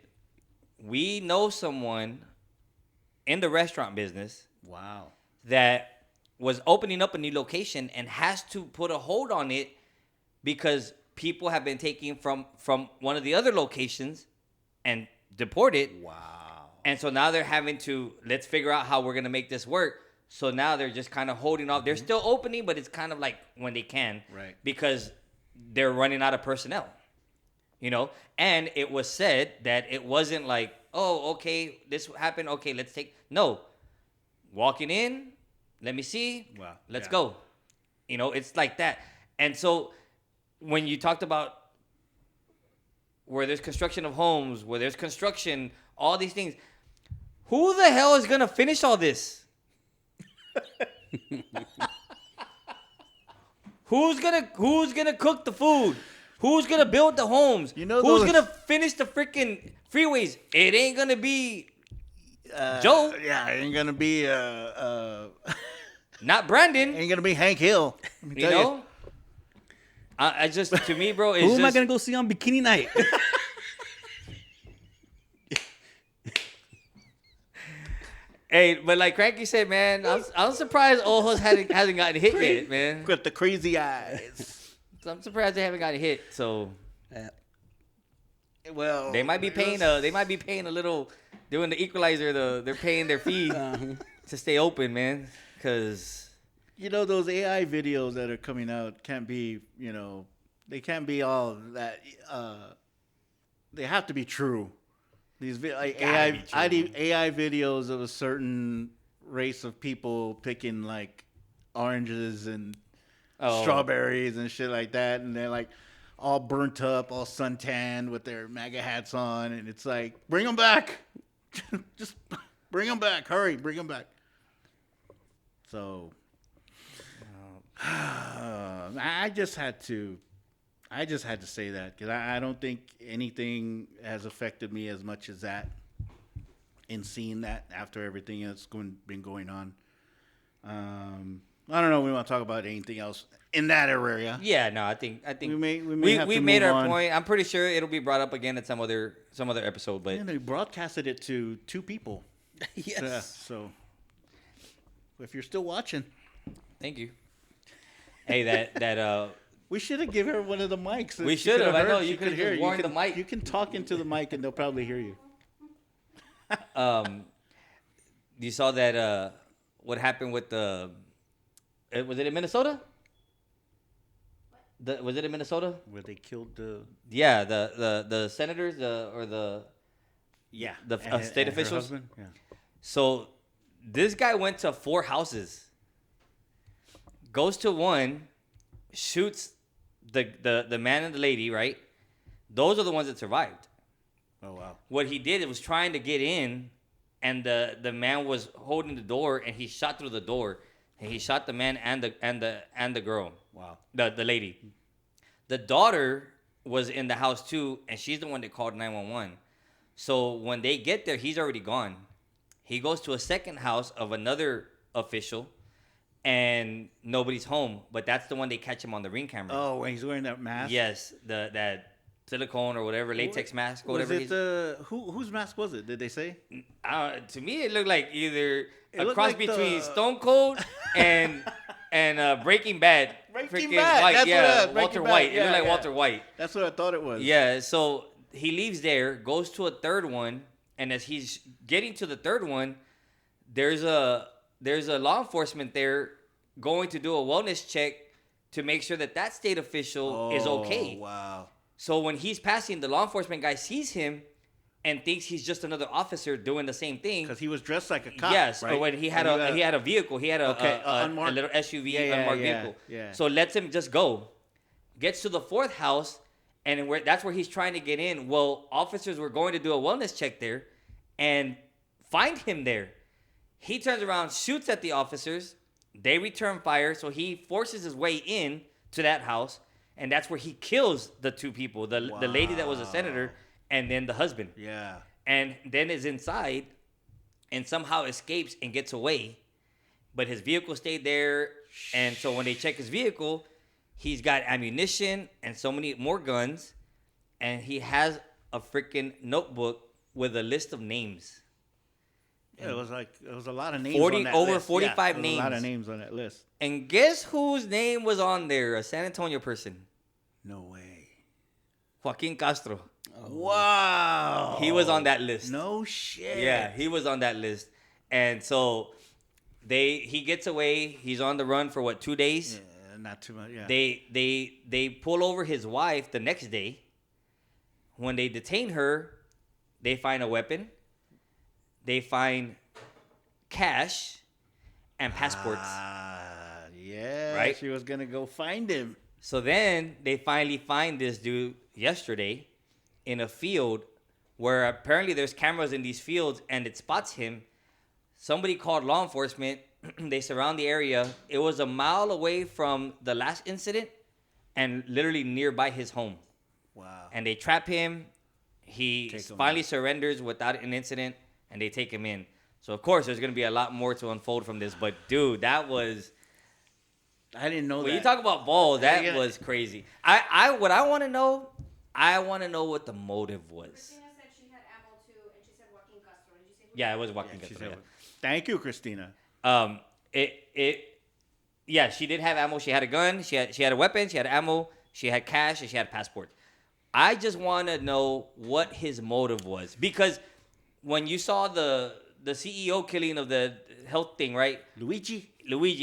We know someone in the restaurant business Wow. that was opening up a new location and has to put a hold on it because people have been taken from one of the other locations and deported. Wow. And so now they're having to, let's figure out how we're going to make this work. So now they're just kind of holding off. They're still opening, but it's kind of like when they can. Right. Because they're running out of personnel. And it was said that it wasn't like, oh, okay, this happened. Okay, let's take. No. Walking in, let me see. Wow. Let's Yeah. go. It's like that. And so when you talked about where there's construction of homes, where there's construction, all these things. Who the hell is gonna finish all this? Who's gonna cook the food? Who's gonna build the homes? You know who's those- gonna finish the freaking freeways? It ain't gonna be Joe, Yeah, it ain't gonna be not Brandon. ain't gonna be Hank Hill. Let me You tell know? I just, to me, bro, it's Who am I just, gonna go see on Bikini Night? hey, but like Cranky said, man, I'm surprised Ojos hasn't gotten hit yet, man. With the crazy eyes. I'm surprised they haven't gotten hit. So Yeah. Well, they might be paying a little, doing the equalizer. They're paying their fee to stay open, man. Because You know, those AI videos that are coming out can't be, they can't be all that. They have to be true. These AI videos of a certain race of people picking like oranges and strawberries and shit like that, and they're like all burnt up, all suntanned with their MAGA hats on, and it's like, bring them back, just bring them back, hurry, bring them back. So I just had to say that because I don't think anything has affected me as much as that in seeing that after everything that's been going on. I don't know. We want to talk about anything else in that area. yeah, no, I think We may have to made move our on. point. I'm pretty sure it'll be brought up again at some other episode. But And they broadcasted it to 2 people. Yes. Yeah, so if you're still watching, thank you. Hey, that we should have given her one of the mics. We She should have. coulda I know, heard. you She coulda could just hear. warned You the mic. You can talk into the mic and they'll probably hear you. you saw that what happened with the was it in Minnesota? Was it in Minnesota? Where they killed the Yeah, the senators or the state her officials. husband? Yeah. So this guy went to 4 houses, goes to one, shoots the man and the lady, right? Those are the ones that survived. Oh wow. What he did, it was trying to get in, and the man was holding the door, and he shot through the door, and he shot the man and the girl. Wow. The lady. The daughter was in the house too, and she's the one that called 911. So when they get there, he's already gone. He goes to a second house of another official, and nobody's home. But that's the one they catch him on the ring camera. Oh, when he's wearing that mask. Yes, that silicone or whatever, latex mask, or Was whatever. it whose mask was it? Did they say? To me, it looked like either a looked cross like between the- Stone Cold and Breaking Bad. Breaking Freaking Bad, White, that's yeah, what Walter Breaking Bad, White. It yeah, looked like yeah. Walter White. That's what I thought it was. Yeah, so he leaves there, goes to a third one, and as he's getting to the third one, there's a law enforcement there going to do a wellness check to make sure that state official is okay. Wow. So when he's passing, the law enforcement guy sees him and thinks he's just another officer doing the same thing. Because he was dressed like a cop. Yes, right? or when he had Or a vehicle, he had a unmarked. little SUV Yeah, unmarked yeah, vehicle. yeah. So lets him just go. Gets to the 4th house, and that's where he's trying to get in. Well, officers were going to do a wellness check there, and find him there. He turns around, shoots at the officers. They return fire, so he forces his way in to that house, and that's where he kills the 2 people, the lady that was a senator, and then the husband. Yeah. And then is inside and somehow escapes and gets away. But his vehicle stayed there. And so when they check his vehicle, he's got ammunition and so many more guns. And he has a freaking notebook with a list of names. Yeah, it was a lot of names 40 on that over list. 45 there was names. A lot of names on that list. And guess whose name was on there? A San Antonio person. No way. Joaquin Castro. Wow. He was on that list. No shit. Yeah, he was on that list. And so he gets away. He's on the run for what, 2 days? Yeah, not too much. Yeah. They pull over his wife the next day. When they detain her, they find a weapon. They find cash and passports. Yeah. Right? She was gonna go find him. So then they finally find this dude yesterday, in a field where apparently there's cameras in these fields and it spots him. Somebody called law enforcement. They surround the area. It was a mile away from the last incident and literally nearby his home. Wow. And they trap him. He Take him finally in. surrenders without an incident, and they take him in. So, of course, there's going to be a lot more to unfold from this. But, dude, that was... I didn't know When that. you talk about balls, that Yeah. was crazy. What I want to know what the motive was. Christina said she had ammo too, and she said Joaquin Castro. Did you say who? Yeah, it was Joaquin She Castro. said, thank you, Christina. Yeah, she did have ammo. She had a gun. She had a weapon. She had ammo. She had cash, and she had a passport. I just want to know what his motive was, because when you saw the CEO killing of the health thing, right? Luigi?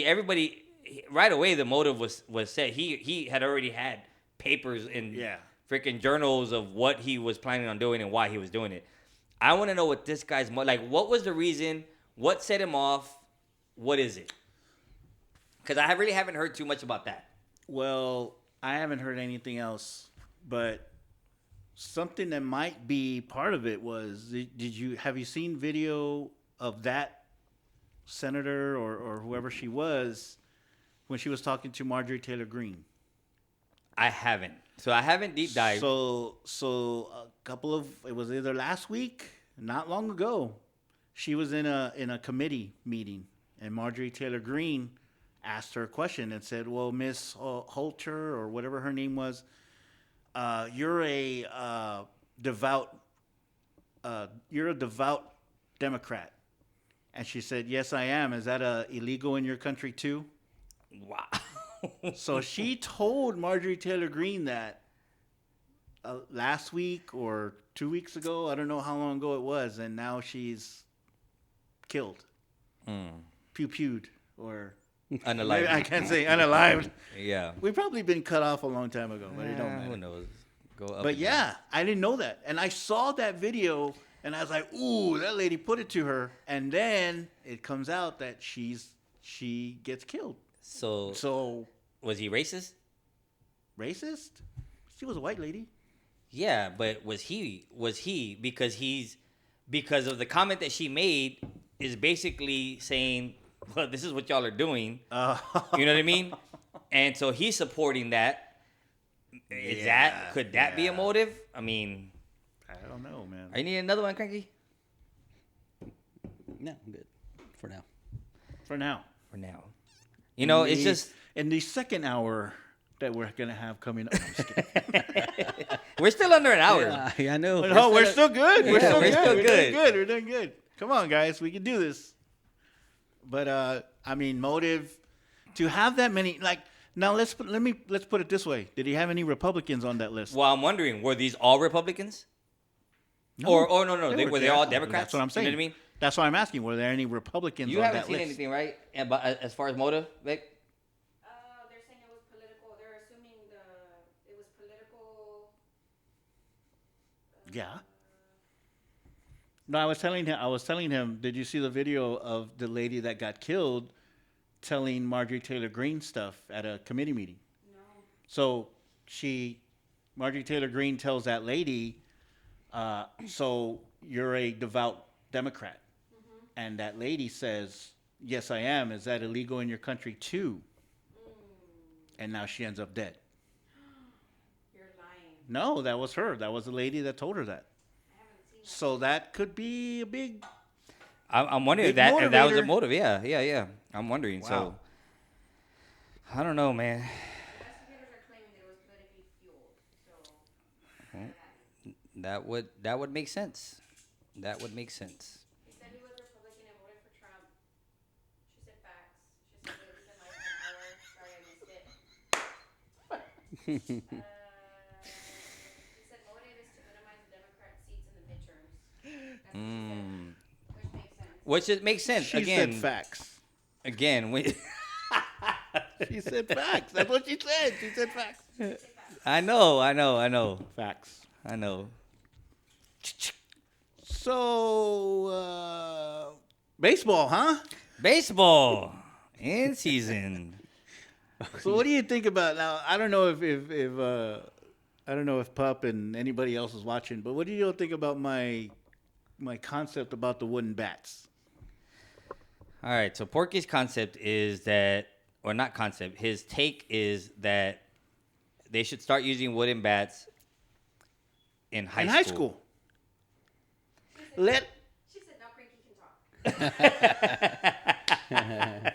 Everybody right away the motive was set. He had already had papers in Yeah. freaking journals of what he was planning on doing and why he was doing it. I want to know what this guy's like. What was the reason? What set him off? What is it? Because I really haven't heard too much about that. Well, I haven't heard anything else, but something that might be part of it was, have you seen video of that senator or whoever she was when she was talking to Marjorie Taylor Greene? I haven't. So I haven't deep dived. So it was either last week, not long ago, she was in a committee meeting, and Marjorie Taylor Greene asked her a question and said, "Well, Miss Holter, or whatever her name was, you're a devout Democrat." And she said, "Yes, I am. Is that illegal in your country too?" Wow. So she told Marjorie Taylor Greene that last week or 2 weeks ago. I don't know how long ago it was, and now she's killed, pew-pewed, or Unalived. I can't say unalived. Yeah. We've probably been cut off a long time ago, but it don't Who matter. knows? Go up. But again. yeah, I didn't know that, and I saw that video, and I was like, "Ooh, that lady put it to her." And then it comes out that she gets killed. So was he racist? Racist? She was a white lady. Yeah, but was he because of the comment that she made is basically saying, well, this is what y'all are doing. You know what I mean? And so he's supporting that. Could that be a motive? I mean, I don't know, man. I need another one, Cranky. No, I'm good for now. For now. For now. You know, it's just in the second hour that we're gonna have coming up. I'm just kidding. we're still under an hour. Yeah, I know. No, we're still good. We're still we're good. still We're good. doing good. We're doing good. Come on, guys, we can do this. But I mean, motive to have that many. Like, now let's put it this way. Did he have any Republicans on that list? Well, I'm wondering, were these all Republicans? No. Or no, were they all Democrats? That's what I'm saying. You know what I mean? That's why I'm asking. Were there any Republicans You on haven't that seen list? anything, right? About as far as motive, Vic? They're saying it was political. They're assuming it was political. Yeah. No, I was telling him. Did you see the video of the lady that got killed, telling Marjorie Taylor Greene stuff at a committee meeting? No. So Marjorie Taylor Greene tells that lady, "So you're a devout Democrat," and that lady says, "Yes, I am. Is that illegal in your country too?" And now she ends up dead. You're lying. No, that was her. That was the lady that told her that. I haven't seen that. So that could be a big. I'm wondering if Big that was a motivator. motive. Yeah. I'm wondering. Wow. So I don't know, man. Investigators are claiming that it was politically fueled. So That would make sense. That would make sense. he said he was Republican and voted for Trump. She said facts. She said that he's been live for an hour. Sorry, I missed it. He said motive is to minimize the Democrat seats in the midterms. That's what she said, which makes sense. Which makes sense. She said facts. Again, She said facts. That's what she said. She said facts. I know. Facts. I know. So, baseball, huh? Baseball in season. So, what do you think about now? I don't know if I don't know if Pup and anybody else is watching, but what do you think about my concept about the wooden bats? All right, so Porky's concept is that, or not concept, his take is that they should start using wooden bats in high school. Let She said, "Now Cranky can talk."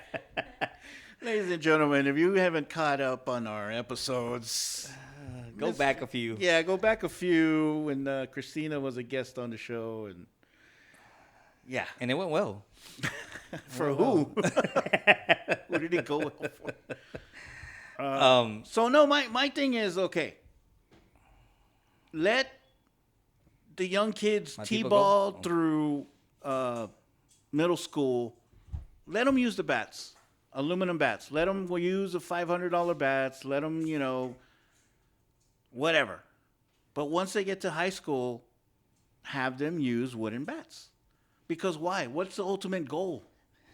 Ladies and gentlemen, if you haven't caught up on our episodes, Go back a few. yeah, go back a few when Christina was a guest on the show, and yeah, And it went well. for who? Who did it go well for? So no, my thing is okay. Let the young kids My people t-ball go? Oh. through middle school. Let them use the bats, aluminum bats. Let them use the $500 bats. Let them, whatever. But once they get to high school, have them use wooden bats. Because why? What's the ultimate goal?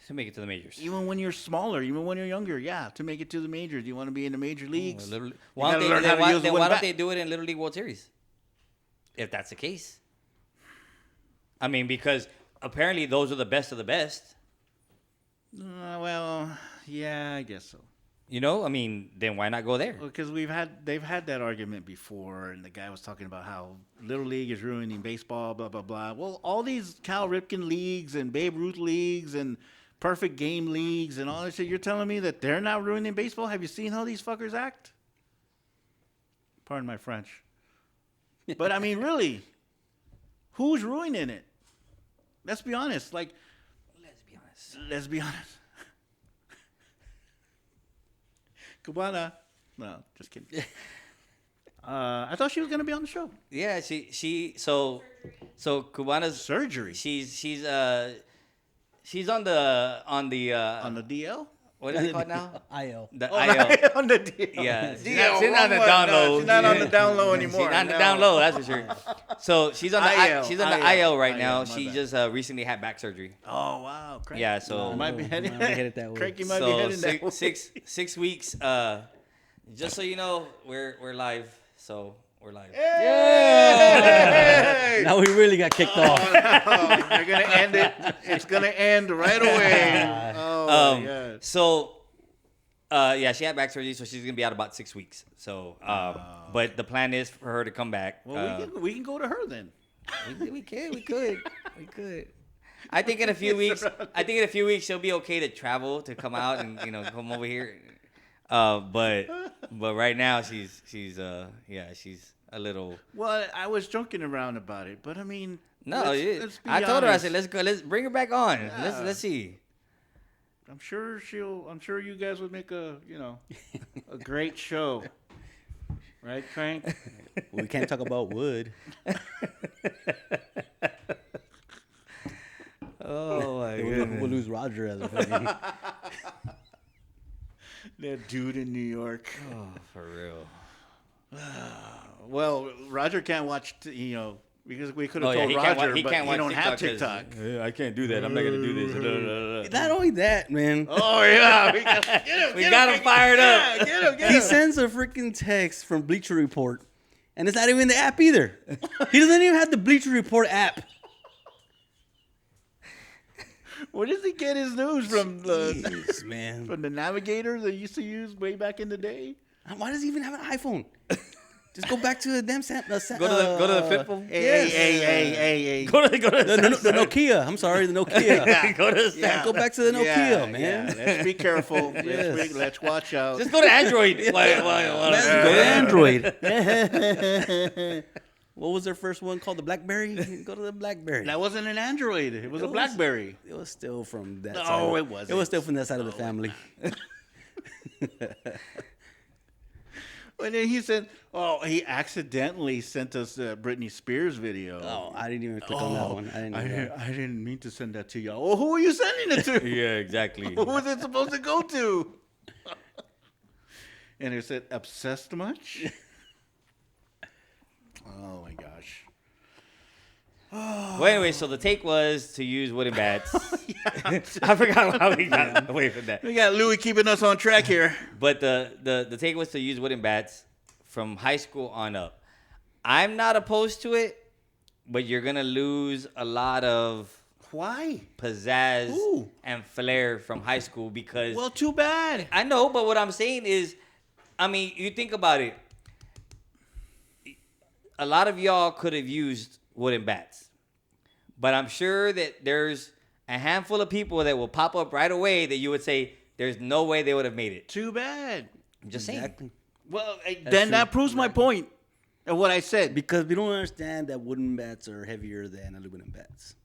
To make it to the majors. Even when you're smaller, even when you're younger, yeah, to make it to the majors. You want to be in the major leagues. Why gotta learn how to use a then wooden why don't bat. they do it in Little League World Series? If that's the case. I mean, because apparently those are the best of the best. Well, yeah, I guess so. I mean, then why not go there? Because they've had that argument before, and the guy was talking about how Little League is ruining baseball, blah blah blah. Well, all these Cal Ripken leagues and Babe Ruth leagues and Perfect Game leagues and all that shit, you're telling me that they're not ruining baseball? Have you seen how these fuckers act? Pardon my French. But I mean, really, who's ruining it? Let's be honest. Like, let's be honest. Cubana. No, just kidding. I thought she was gonna be on the show. Yeah, so Cubana's Surgery she's on the on the DL. what is it called now? IL. The Oh, IL. on the DL. Yeah, DL, she's not on the wrong down one. low. No, she's not on the down low anymore. She's not on the No. down low, that's for sure. So she's on the IL, she's on the IL right now. my She bad. just recently had back surgery. Oh wow. Cranky. Yeah, so might be headed, that way. Cranky might be so heading that way. six weeks. Just so you know, we're live. So we're live. Hey! Now we really got kicked off. They're gonna end it. It's gonna end right away. Oh my God. So, yeah, she had back surgery, so she's gonna be out about 6 weeks. So, but the plan is for her to come back. Well, we can go to her then. we could. I think in a few weeks, she'll be okay to travel, to come out and come over here. But right now she's a little. Well, I was joking around about it, but I mean, No, let's be I told her, I honest. said, let's bring her back on. Yeah. Let's see. I'm sure you guys would make a great show, right, Crank? We can't talk about wood. Oh my We'll lose Roger as a fucking. That dude in New York. Oh, for real. Well, Roger can't watch, because we could have Oh, yeah, told he can't Roger, he but can't you watch don't have 'cause, TikTok. I can't do that. I'm not gonna do this. Not only that, man. Oh yeah, we got him. We got him fired up. Yeah, get him. He sends a freaking text from Bleacher Report, and it's not even the app either. He doesn't even have the Bleacher Report app. Where does he get his news from? Jeez, man. From the navigator they used to use way back in the day? Why does he even have an iPhone? Just go back to the damn Go to the flip phone. Hey. Go to the Nokia. I'm sorry, the Nokia. Go to Yeah. Go back to the Nokia, Yeah, man. yeah. Let's be careful. Yes. Let's watch out. Just go to Android. Why? Go to Android. What was their first one called? The BlackBerry? Go to the BlackBerry. That wasn't an Android. It was a was- BlackBerry. It was still from that side. No, of- it wasn't. It was still from that side of the family. And then he said, he accidentally sent us the Britney Spears video. Oh, I didn't even click on that one. I didn't know that. I didn't mean to send that to y'all. Well, who are you sending it to? Yeah, exactly. Who was it supposed to go to? And it said, obsessed much? Oh, my gosh. Well, anyway, so the take was to use wooden bats. I forgot how we got away from that. We got Louis keeping us on track here. But the take was to use wooden bats from high school on up. I'm not opposed to it, but you're gonna lose a lot of Why? pizzazz Ooh. and flair from high school because Well, too bad. I know, but what I'm saying is, I mean, you think about it. A lot of y'all could have used wooden bats, but I'm sure that there's a handful of people that will pop up right away that you would say there's no way they would have made it. Too bad. I'm just saying. Exactly. Well, then true. that proves my point of what I said. Because we don't understand that wooden bats are heavier than aluminum bats.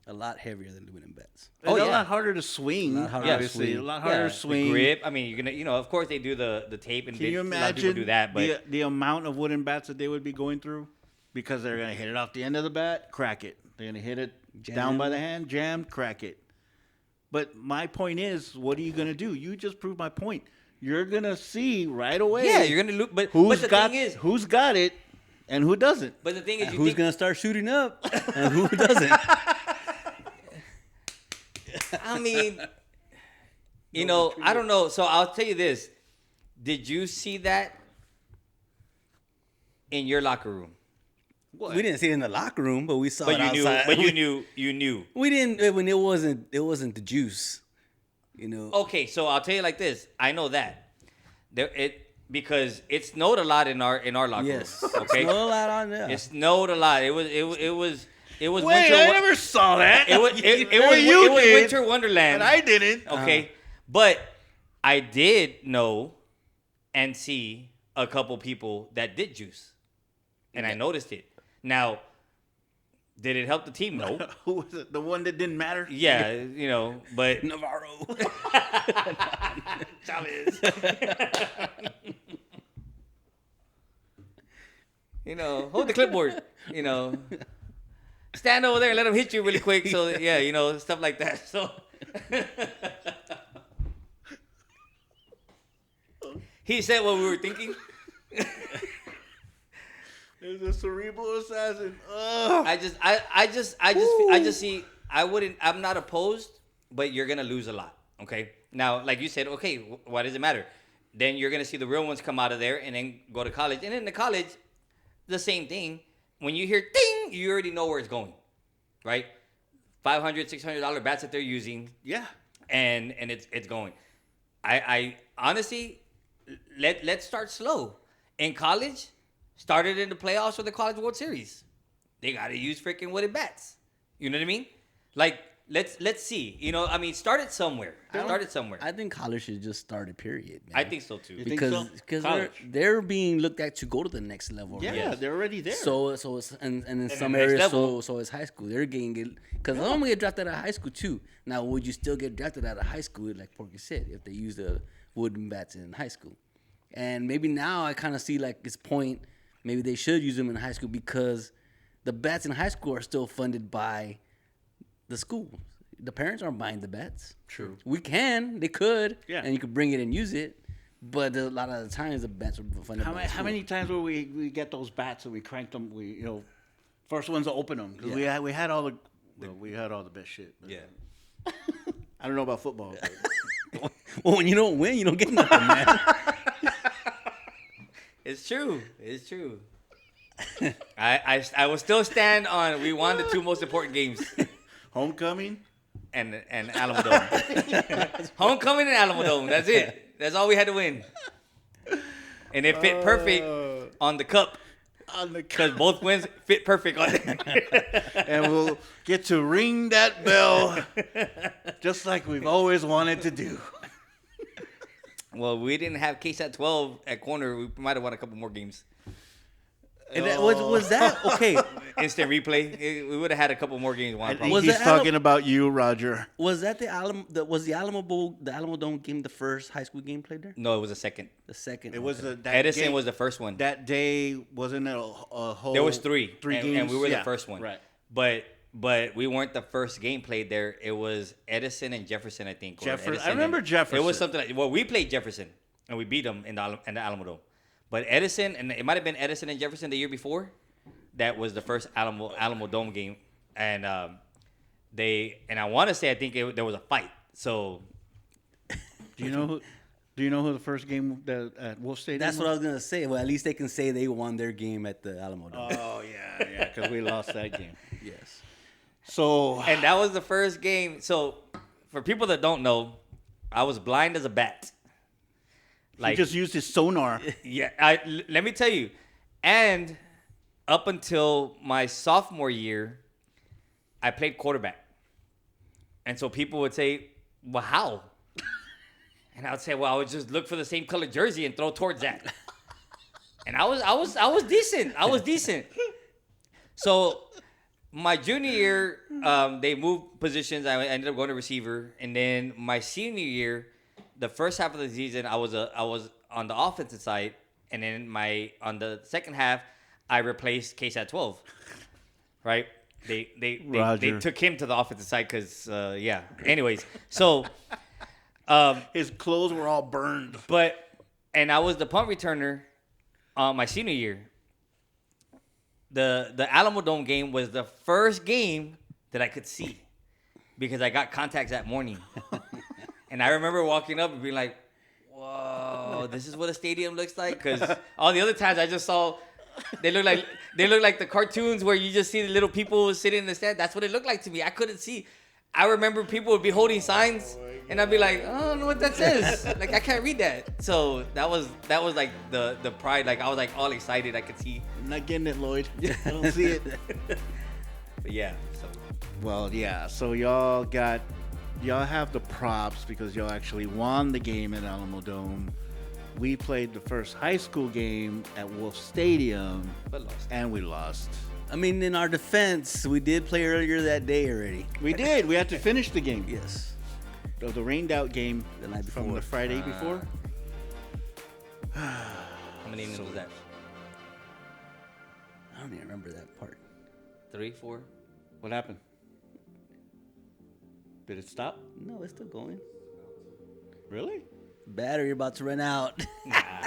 A lot heavier than aluminum bats. It's a yeah. lot harder to swing. A lot harder to obviously. swing. A lot harder to The swing. grip. I mean, you're gonna, of course they do the tape and Can you a lot of imagine people do that, but the amount of wooden bats that they would be going through? Because they're going to hit it off the end of the bat, crack it. They're going to hit it down by the hand, jam, crack it. But my point is, what are you going to do? You just proved my point. You're going to see right away yeah, you're gonna lose. But who's the got thing is, who's got it and who doesn't. but the thing is, you Who's think, going to start shooting up and who doesn't? I mean, I don't know. So I'll tell you this: did you see that in your locker room? We didn't see it in the locker room, but we saw But it you knew. outside. But you knew. We didn't when it wasn't the juice. Okay, so I'll tell you like this. I know that because it snowed a lot in our locker Yes. room. Okay, Snowed a lot on there. it snowed a lot. It was Wait, winter. I never saw that. It was it Well, was you it was did, winter wonderland. and I didn't. Okay, but I did know and see a couple people that did juice, and I noticed it. Now, did it help the team? No. Who was it? The one that didn't matter? Yeah, but Navarro. Chavez. Hold the clipboard. Stand over there and let him hit you really quick. So yeah, stuff like that. So he said what we were thinking. There's a cerebral assassin. Ugh. I just see. I'm not opposed, but you're gonna lose a lot. Okay. Now, like you said, okay, why does it matter? Then you're gonna see the real ones come out of there and then go to college. And in the college, the same thing. When you hear ding, you already know where it's going, right? $500, $600 bats that they're using, Yeah. and it's going. I honestly, let's start slow. In college, started in the playoffs or the College World Series. They gotta use freaking wooden bats. You know what I mean? Like let's see. Start it somewhere. I think college should just start a period, man. I think so too. think so? Because College. they're being looked at to go to the next level. Yeah, right? Yes. they're already there. So it's and in some the next areas level. so it's high school. They're getting it because I'm gonna get drafted out of high school too. Now, would you still get drafted out of high school, like Porky said, if they use the wooden bats in high school? And maybe now I kind of see like this point. Maybe they should use them in high school because the bats in high school are still funded by the school. The parents aren't buying the bats. True. They could, Yeah. and you could bring it and use it. But a lot of the times the bats are funded by the How school. many times will we get those bats and we cranked them? First ones to open them because Yeah. we had all the best shit. But Yeah. I don't know about football. But Well, when you don't win, you don't get nothing, man. It's true. It's true. I will still stand on we won the two most important games. homecoming. And Alamo Dome. Homecoming and Alamo Dome. That's it. That's all we had to win. And it fit perfect on the cup On the because both wins fit perfect on it. and we'll get to ring that bell just like we've always wanted to do. Well, we didn't have Case at 12 at corner. We might have won a couple more games. And that, was that okay? Instant replay. We would have had a couple more games won. I think Probably. Was he's the talking about you, Roger. Was that the Alamo Bowl, the Alamo Dome game, the first high school game played there? No, it was a second. The second. It was okay. that Edison game- was the first one. That day wasn't it a whole. There was three Three and, games, and we were Yeah, the first one. Right. But we weren't the first game played there. It was Edison and Jefferson, I think. or Jefferson. Edison I remember and- Jefferson. It was something like we played Jefferson and we beat them in the Alamo Dome. But Edison and it might have been Edison and Jefferson the year before. That was the first Alamo Dome game, and I want to say I think there was a fight. So Do you know who? Do you know who the first game that at Wolf Stadium? That's what I was gonna say. Well, at least they can say they won their game at the Alamo Dome. Oh yeah, because we lost that game. Yes. So And that was the first game. So, for people that don't know, I was blind as a bat. he just used his sonar. Yeah, let me tell you. And up until my sophomore year, I played quarterback. And so people would say, well, how? And I would say, well, I would just look for the same color jersey and throw towards that. And I was decent. I was decent. So my junior year, they moved positions. I ended up going to receiver. And then my senior year, the first half of the season, I was on the offensive side. And then on the second half, I replaced Case at 12. Right? They took him to the offensive side because, yeah. Anyways, so... His clothes were all burned. And I was the punt returner my senior year. The Alamo Dome game was the first game that I could see because I got contacts that morning. And I remember walking up and being like, whoa, this is what a stadium looks like? Because all the other times I just saw, they look like the cartoons where you just see the little people sitting in the stand. That's what it looked like to me. I couldn't see. I remember people would be holding signs, and I'd be like, I don't know what that says. Like, I can't read that. So that was like the pride. Like, I was like all excited. I could see. I'm not getting it, Lloyd. I don't see it. But yeah. So. Well, yeah. So y'all have the props because y'all actually won the game at Alamo Dome. We played the first high school game at Wolf Stadium, But lost. and we lost. I mean, in our defense, we did play earlier that day already. We did. We had to finish the game. Yes. The rained out game The night from before. the Friday before. How many innings was that? I don't even remember that part. 3, 4? What happened? Did it stop? No, it's still going. Really? Battery about to run out. Nah.